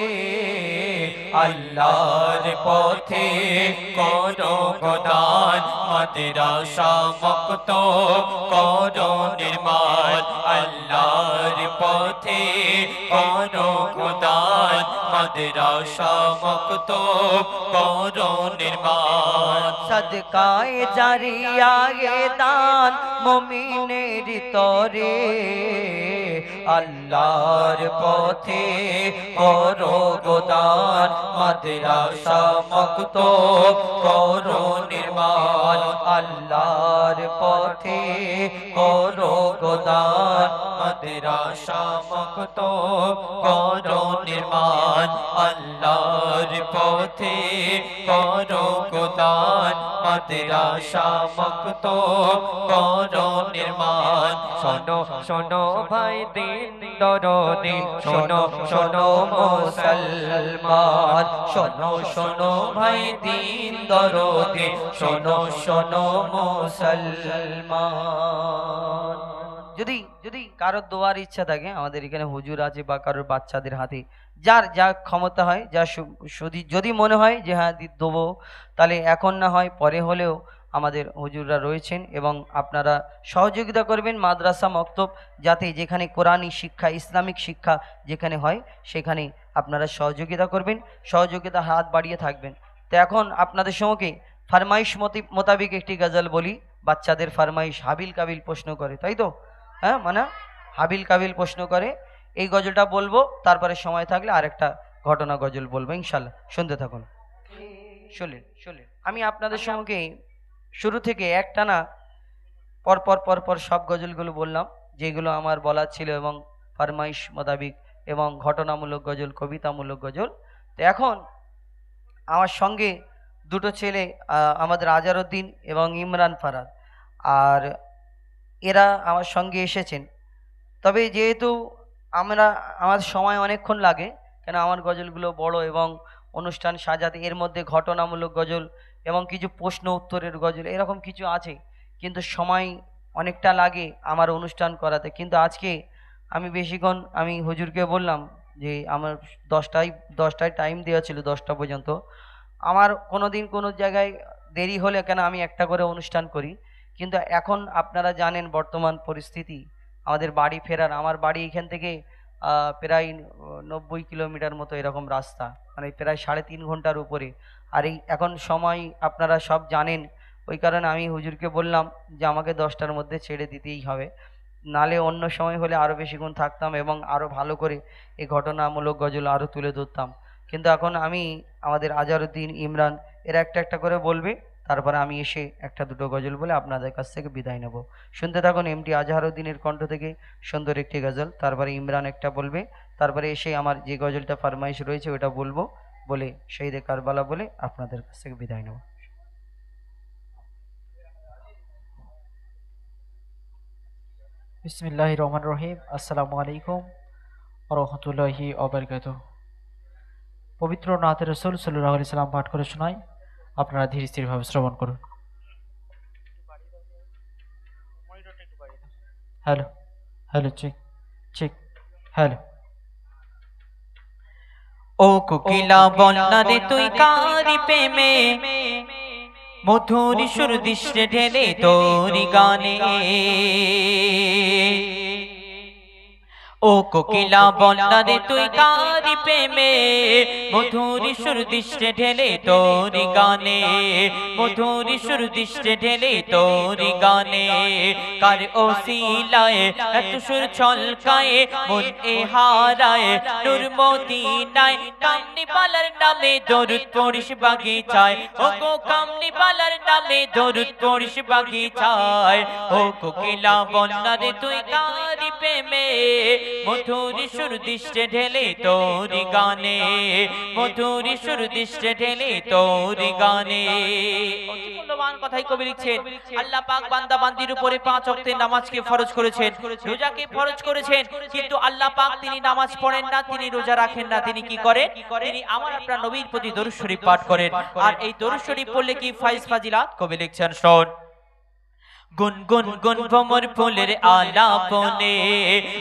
আল্লাহর পথে করো গোদান মাদ্রাসা মুক্ত করো নির্মাণ। আল্লাহর পথে করো গোদান মাদ্রাসা মুক্ত করো নির্মাণ। সদকায়ে জারিয়া এ দান মুমিনের তরে। আল্লাহর পথে করো গোদান মাদ্রাসা মুক্ত করো নির্মাণ। আল্লাহর পথে করো গোদান মাদ্রাসা মুক্ত করো নির্মাণ। আল্লাহর পথে করো গোদান মাদ্রাসা মুক্ত করো নির্মাণ। শোনো শোনো ভাই দিন দরদি, শোনো শোনো মুসলমান, শোনো শোনো ভাই দিন দরদি, শোনো শোনো মুসলমান। যদি কারোর দোয়ার ইচ্ছা থাকে, আমাদের এখানে হুজুর আছে, বা কারোর বাচ্চাদের হাতে যার যা ক্ষমতা হয়, যা যদি মনে হয় যে হ্যাঁ দেবো, তাহলে এখন না হয় পরে হলেও আমাদের হুজুররা রয়েছেন এবং আপনারা সহযোগিতা করবেন মাদ্রাসা মক্তব যাতে যেখানে কোরআনী শিক্ষা ইসলামিক শিক্ষা যেখানে হয় সেখানে আপনারা সহযোগিতা করবেন, সহযোগিতা হাত বাড়িয়ে থাকবেন। তো এখন আপনাদের সঙ্গে ফরমাইশ মোতাবিক একটি গজল বলি। বাচ্চাদের ফরমাইশ হাবিল কাবিল প্রশ্ন করে, তাই তো? হ্যাঁ, মানে হাবিল কাবিল প্রশ্ন করে। এই গজলটা বলবো, তারপরে সময় থাকলে আরেকটা ঘটনা গজল বলবো ইনশাল্লাহ। শুনতে থাকুন। শুনলেন আমি আপনাদের সঙ্গে শুরু থেকে একটানা পরপর সব গজলগুলো বললাম যেগুলো আমার বলার ছিল এবং ফরমাইশ মোতাবিক এবং ঘটনামূলক গজল, কবিতামূলক গজল। তো এখন আমার সঙ্গে দুটো ছেলে, আমাদের আজারউদ্দিন এবং ইমরান ফারাদ, আর এরা আমার সঙ্গে এসেছেন। তবে যেহেতু আমার সময় অনেকক্ষণ লাগে, কেন আমার গজলগুলো বড় এবং অনুষ্ঠান সাজাতে এর মধ্যে ঘটনামূলক গজল এবং কিছু প্রশ্ন উত্তরের গজল এরকম কিছু আছে, কিন্তু সময় অনেকটা লাগে আমার অনুষ্ঠান করাতে। কিন্তু আজকে আমি বেশিক্ষণ আমি হুজুরকে বললাম যে আমার 10টায় টাইম দেওয়া ছিল, 10টা পর্যন্ত। আমার কোনো দিন কোনো জায়গায় দেরি হলে, কেন আমি একটা করে অনুষ্ঠান করি, কিন্তু এখন আপনারা জানেন বর্তমান পরিস্থিতি আমাদের বাড়ি ফেরার, আমার বাড়ি এখান থেকে প্রায় 90 কিলোমিটার মতো এরকম রাস্তা, মানে প্রায় 3.5 ঘন্টার উপরে। আর এই এখন সময় আপনারা সব জানেন, ওই কারণে আমি হুজুরকে বললাম যে আমাকে 10টার মধ্যে ছেড়ে দিতেই হবে, নালে অন্য সময় হলে আরও বেশিক্ষণ থাকতাম এবং আরও ভালো করে এই ঘটনামূলক গজল আরও তুলে ধরতাম। কিন্তু এখন আমি আমাদের আজারউদ্দিন, ইমরান এরা একটা একটা করে বলবে, তারপরে আমি এসে একটা দুটো গজল বলে আপনাদের কাছ থেকে বিদায় নেব। শুনতে থাকুন এমডি আজহারউদ্দিনের কণ্ঠ থেকে সুন্দর একটি গজল, তারপরে ইমরান একটা বলবে, তারপরে এসে আমার যে গজলটা ফরমাইশ রয়েছে ওটা বলবো, বলে শহীদে কারবালা বলে আপনাদের কাছ থেকে বিদায় নেব। বিসমিল্লাহির রহমানির রহিম। আসসালামু আলাইকুম ওয়া রাহমাতুল্লাহি ওয়া বারাকাতুহু। পবিত্র নাতে রাসূল সাল্লাল্লাহু আলাইহি সাল্লাম পাঠ করে শোনাই, আপনারা ধীরে স্থিরভাবে শ্রবণ করুন। Hello hello, check check, hello. ও কোকিলা বন্যা রে তুই কারি প্রেমে, মধুর সুর দৃষ্টে ঢেলে তোরি গানে। ও কোকিলা বন্যা রে তুই কারি প্রেমে, মধুর সুর দৃষ্টে ঢেলে তোরি গানে, মধুর সুর দৃষ্টে ঢেলে তোরি গানে। কার ওসিলায় এত সুর ছলকায় মন এ হারায়, নূর মদিনায় কামনি পালার নামে দরুদ পড়িস বাগিচায়। ও গো কামনি পালার নামে দরুদ পড়িস বাগিচায়। ও কোকিলা বন্যা রে তুই কারি প্রেমে, মধুর সুর দৃষ্টে ঢেলে তোরি গানে, মধুর সুর দৃষ্টে ঢেলে তোরি গানে। অতি মূল্যবান কথাই কবি লিখছেন, আল্লাহ পাক বান্দা বান্দির উপরে 5 ওয়াক্তের নামাজকে ফরজ করেছেন, রোজাকে ফরজ করেছেন, কিন্তু আল্লাহ পাক তিনি নামাজ পড়েন না, তিনি রোজা রাখেন না, তিনি কি করেন? তিনি আমার আপনার নবীর প্রতি দরুদ শরীফ পাঠ করেন। আর এই দরুদ শরীফ পড়লে কি ফাইজ ফাজিলাত? কবি লিখছেন শোন। গুন গুন গুন ভমর ফুলের আলাপনে,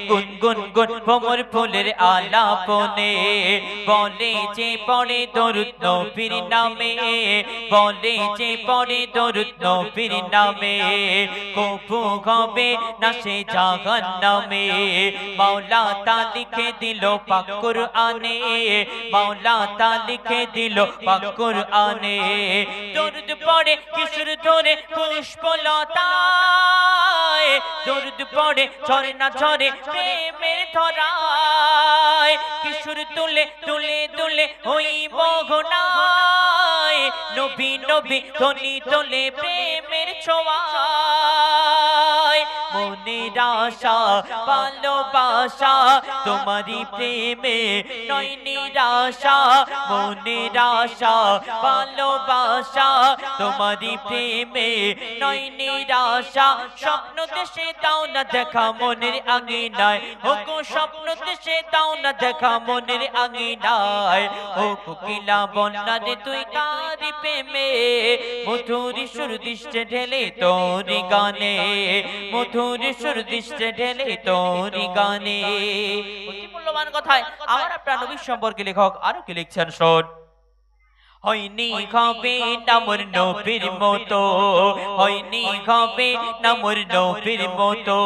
গুন গুন গুন ভমর ফুলের আলাপনে, বলে যে পড়ে দরুদ নবীর নামে, বলে যে পড়ে দরুদ নবীর নামে, কবু হবে না সে জাহান্নামে। মাওলা তা লিখে দিল পাক কুরআনে, মাওলা তা লিখে দিল পাক কুরআনে। দরুদ পড়ে কিশোর ধরে পুষ্পলতা, দরুদ পড়ে ঝরে না ঝরে প্রেমের ধরায়, কিশোর তুলে তুলে তুলে ওই মোহনায়, নবী নবী ধ্বনি তোলে প্রেমের ছোঁয়ায়। মনের আশা ভালোবাসা তোমারই প্রেমে নয় নিরাশা, মনের আশা ভালোবাসা তোমারই প্রেমে নয় নিরাশা। স্বপ্ন দেশে দাও না দেখা মনের আঙিনায়, ও গো স্বপ্ন দেশে দাও না দেখা মনের আঙিনায়। ও কোকিলা বন্যা রে তুই কারি প্রেমে, মধুর সুর দৃষ্টে ঢেলে তোরি গানে, মধুর সুর দৃষ্টে ঢেলে তোরি গানে। অতি মূল্যবান কথায় আমার আপনার নবী সম্পর্কে লেখক আরো কি লিখছেন শোন। হয়নি হবে নামর নবীর মতো, হয়নি হবে নামর নবীর মতো।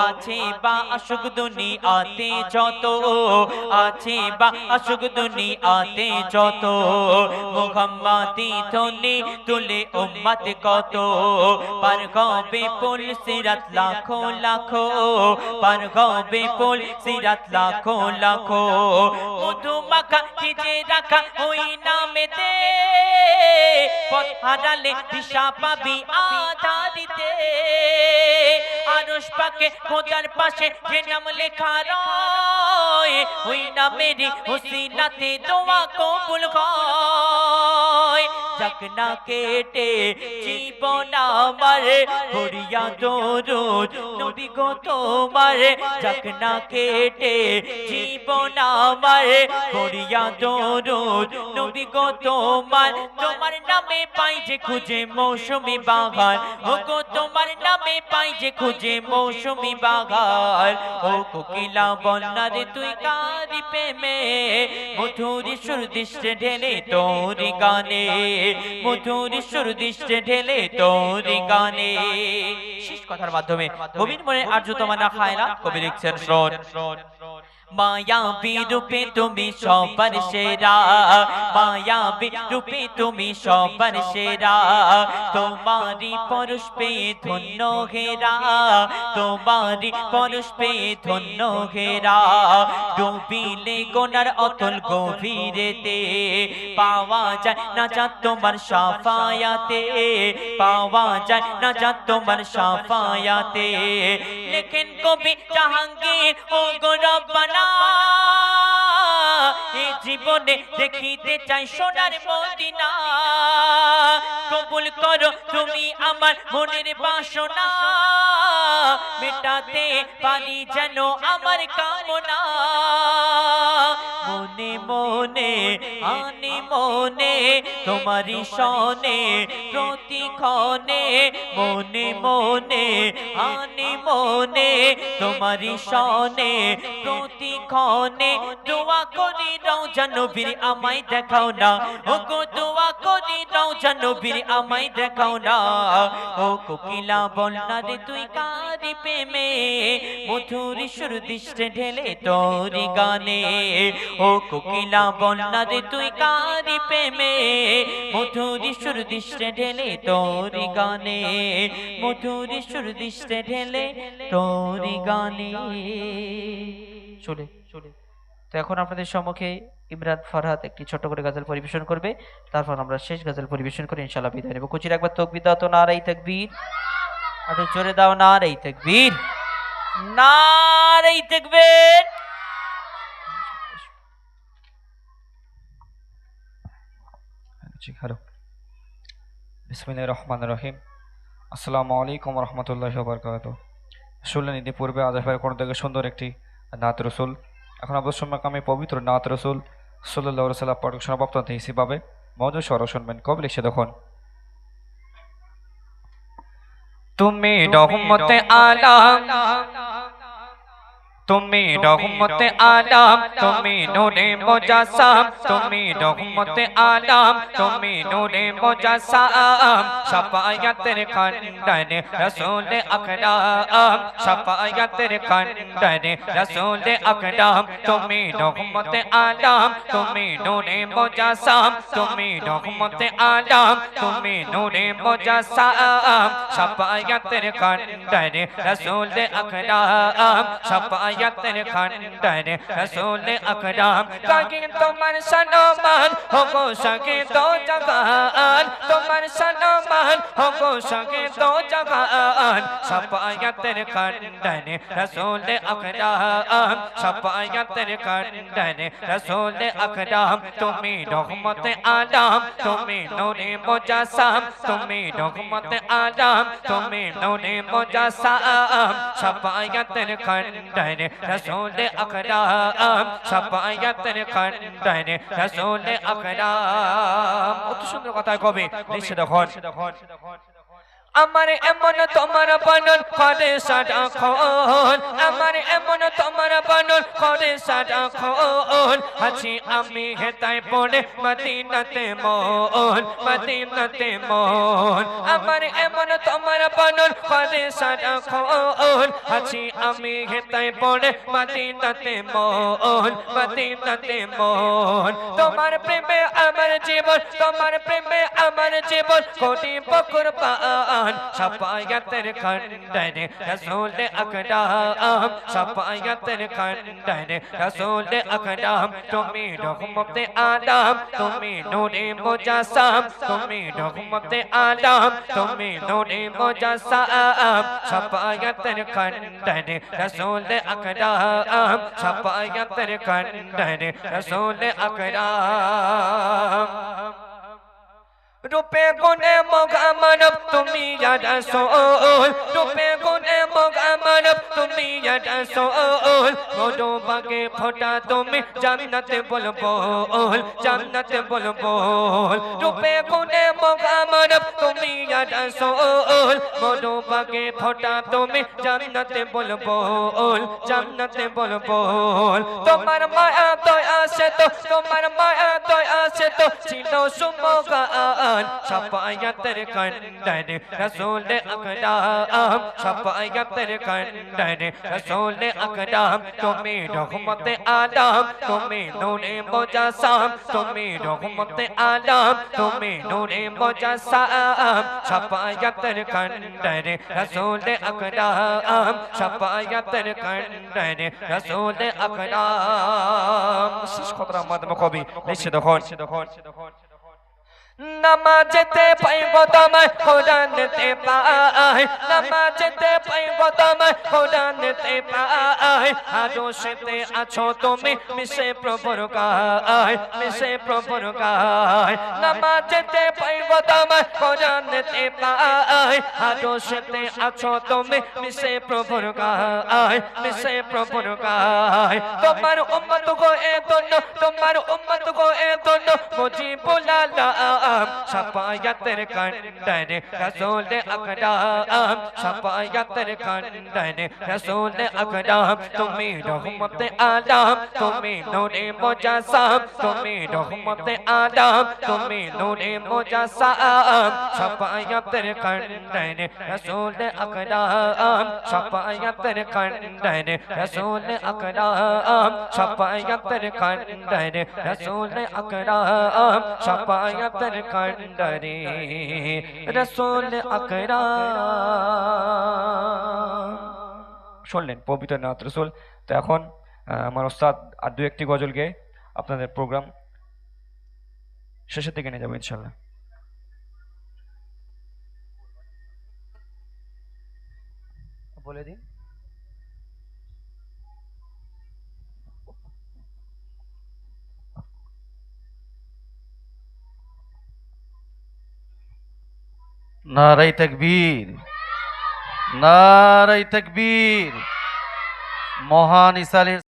আছে বা আশুক দুনিয়াতে যত, আছে বা আশুক দুনিয়াতে যত, মুহাম্মাদি ধ্বনি তুলে উম্মত কত। পার হবে পুল সিরাত লাখো লাখো, পার হবে পুল সিরাত লাখো লাখো। মধু মাখা ভিজে রাখা ওই নামেতে, পথ হারালে দিশা পাবি আধারিতে। আরশ পাকে খোদার পাশে যে নাম লেখা রয়, ওই নামেরই ওসিলাতে দোয়া কবুল হয়। যাক না কেটে জীবন আমার, করিয়া দরুদ নবী গো তোমার। যাক না কেটে জীবন আমার, করিয়া দরুদ নবী গো তোমার। তোমার নামে পাই যে খুঁজে মৌসুমি বাগান, ও গো তোমার নামে পাই যে খুঁজে মৌসুমি বাগান। ও কোকিলা বন্যারে তুই কারি প্রেমে, মধুর সুর দৃষ্টে ঢেলে তোর গানে, মধুর সুর দৃষ্টে ঢেলে তোর গানে। শেষ কথার মাধ্যমে কবির মনে আর্য তোমানা খায় না, কবি লিখছেন শ্রোণ। মায়াবী রূপে তুমি সবার সেরা, মায়াবী রূপে তুমি সবার সেরা। তোমারি পরশ পেয়ে ধন্য হেরা, তোমারি পরশ পেয়ে ধন্য হেরা। ডুবিলে গোনার অতল গভীরেতে, পাওয়া যায় না যা তোমার সাফায়াতে, পাওয়া যায় না যা তোমার সাফায়াতে। লেখেন কবি জাহাঙ্গীর ও গো রব্বানা, এই জীবনে দেখিতে চাই সোনার মদিনা। কবুল করো তুমি আমার মনের বাসনা, মেটাতে পারি যেন আমার কামনা। মনে মনে আনি মনে তোমারি সনে প্রতিক্ষণে, মনে মনে আনি মনে তোমারি সনে প্রতিক্ষণে। দোয়া করি রওজা নবীর আমায় দেখাও না, ও গো দোয়া করি রওজা নবীর আমায় দেখাও না। ও কোকিলা বন্যারে তুই কারি প্রেমে, মধুর সুর দৃষ্টে ঢেলে তোর গানে। ও কোকিলা বন্যারে তুই কারি প্রেমে, মধুর সুর দৃষ্টে ঢেলে তোর গানে, মধুর সুর দৃষ্টে ঢেলে তোর গানে। চলে তো এখন আপনাদের সম্মুখে ইমরান ফরহাদ একটি ছোট করে গজল পরিবেশন করবে, তারপর আমরা শেষ গজল পরিবেশন করে ইনশাআল্লাহ বিদায় নেব। কুচির একবার তাকবীর দাও তো, নারাই তাকবীর। আর জোরে দাও, নারাই তাকবীর, নারাই তাকবীর। হ্যালো, বিসমিল্লাহির রহমানির রহিম। আসসালামু আলাইকুম ওয়া রাহমাতুল্লাহি ওয়া বারাকাতুহু। শুনলেন ইতিপূর্বে আজহার কোন থেকে সুন্দর একটি নাত রসুল। এখন আপনাদের সম্মুখে আমি পবিত্র নাত রসুল সাল্লাল্লাহু আলাইহি ওয়াসাল্লাম পাঠ শোনাব। আপনাদের হিসেবে মৌজুদ স্বর শুনবেন। কবি লিখছে দেখুন। তুমি রহমতে আলাম, তুমি রহমতে আলাম, তুমি নূরে মুজাসসাম, তুমি রহমতে আলাম, তুমি নূরে মুজাসসাম। শাফায়াতের খান্ডানে রাসূল আকরাম, শাফায়াতের খান্ডানে রাসূল আকরাম। তুমি রহমতে আলাম, তুমি নূরে মুজাসসাম, তুমি রহমতে আলাম, তুমি নূরে মুজাসসাম। শাফায়াতের খান্ডানে রাসূল আকরাম, শাফায়াতের খান্ডানে রাসূল আকরাম। কাকে তোমার সম্মান হো গো সাকে দো জাহান, তোমার সম্মান হো গো সাকে দো জাহান। শাফায়াতের খান্ডানে রাসূল আকরাম, শাফায়াতের খান্ডানে রাসূল আকরাম। তুমি রহমতে আলাম, তুমি নূরে মুজাসসাম, তুমি রহমতে আলাম, তুমি নূরে মুজাসসাম। শাফায়াতের খান্ডানে রাসূল আকরাম, শাফায়াতের খান্ডানে রাসূল আকরাম। কত সুন্দর কথা কবি লিখছে দেখুন। আমার এমন তোমার বানন করে সারাক্ষণ আমার এমন তোমার বানন করে সারাক্ষণ আছি আমি হেতায় পড়ে মদিনাতে মন মদিনাতে মন আমার এমন তোমার বানন করে সারাক্ষণ আছি আমি হেতায় পড়ে মদিনাতে মন মদিনাতে মন তোমার প্রেমে আমার জীবন তোমার প্রেমে আমার জীবন কোটি কুরবান শাফায়াতের খণ্ডনে রাসূল আকরাম শাফায়াতের খণ্ডনে রাসূল আকরাম তুমি রহমতে আলম তুমি নূরে মুজাসসাম তুমি রহমতে আলম তুমি নূরে মুজাসসাম শাফায়াতের খণ্ডনে রাসূল আকরাম শাফায়াতের খণ্ডনে রাসূল আকরাম রূপে গুণে মগা মানব তুমি ইয়া রাসূল রূপে গুণে মগা মানব তুমি ইয়া রাসূল মোদো বাগে ফোটা তুমি জান্নাতে বলবোল জান্নাতে বলবোল রূপে গুণে মগা মানব তুমি ইয়া রাসূল মোদো বাগে ফোটা তুমি জান্নাতে বলবোল জান্নাতে বলবোল তোমার মায়া দয়া সে তো তোমার মায়া দয়া সে তো ছিল সুমগান শাফায়াতের খণ্ডনে রাসূল আকরাম শাফায়াতের খণ্ডনে রাসূল আকরাম তুমি রহমতে আলম তুমি নূরে মুজাসসাম তুমি রহমতে আলম তুমি নূরে মুজাসসাম শাফায়াতের খণ্ডনে রাসূল আকরাম শাফায়াতের খণ্ডনে রাসূল আকরাম শেষ কথার মাধ্যমে কবি নিশ্চিত হন নামাজেতে পাইব তোমায় কোরআনেতে পাই নামাজেতে পাইব তোমায় কোরআনেতে পাই আরশেতে আছো তুমি মিশে প্রভুর গায় মিশে প্রভুর গায় নামাজেতে পাইব তোমায় কোরআনেতে পাই আরশেতে আছো তুমি মিশে প্রভুর গায় মিশে প্রভুর গায় তোমার উম্মত গো এ দন্য তোমার উম্মত গো এ দন্য মুজিবুল আলাম শাফায়াতের খণ্ডনে রাসূল আকরাম শাফায়াতের খণ্ডনে রাসূল আকরাম তুমি রহমতে আলম তুমি নূরে মুজাসসাম তুমি রহমতে আলম তুমি নূরে মুজাসসাম শাফায়াতের খণ্ডনে রাসূল আকরাম শাফায়াতের খণ্ডনে রাসূল আকরাম শাফায়াতের খণ্ডনে রাসূল আকরাম শাফায়াতের খণ্ডনে রাসূল আকরাম শুনলেন পবিত্র নাত রসুল। তো এখন আমার ওস্তাদ আর দু একটি গজল গেয়ে আপনাদের প্রোগ্রাম শেষের দিকে নিয়ে যাবো ইনশাল্লাহ। বলে দিন। নারায়ে তাকবীর, নারায়ে তাকবীর। মহান ঈসা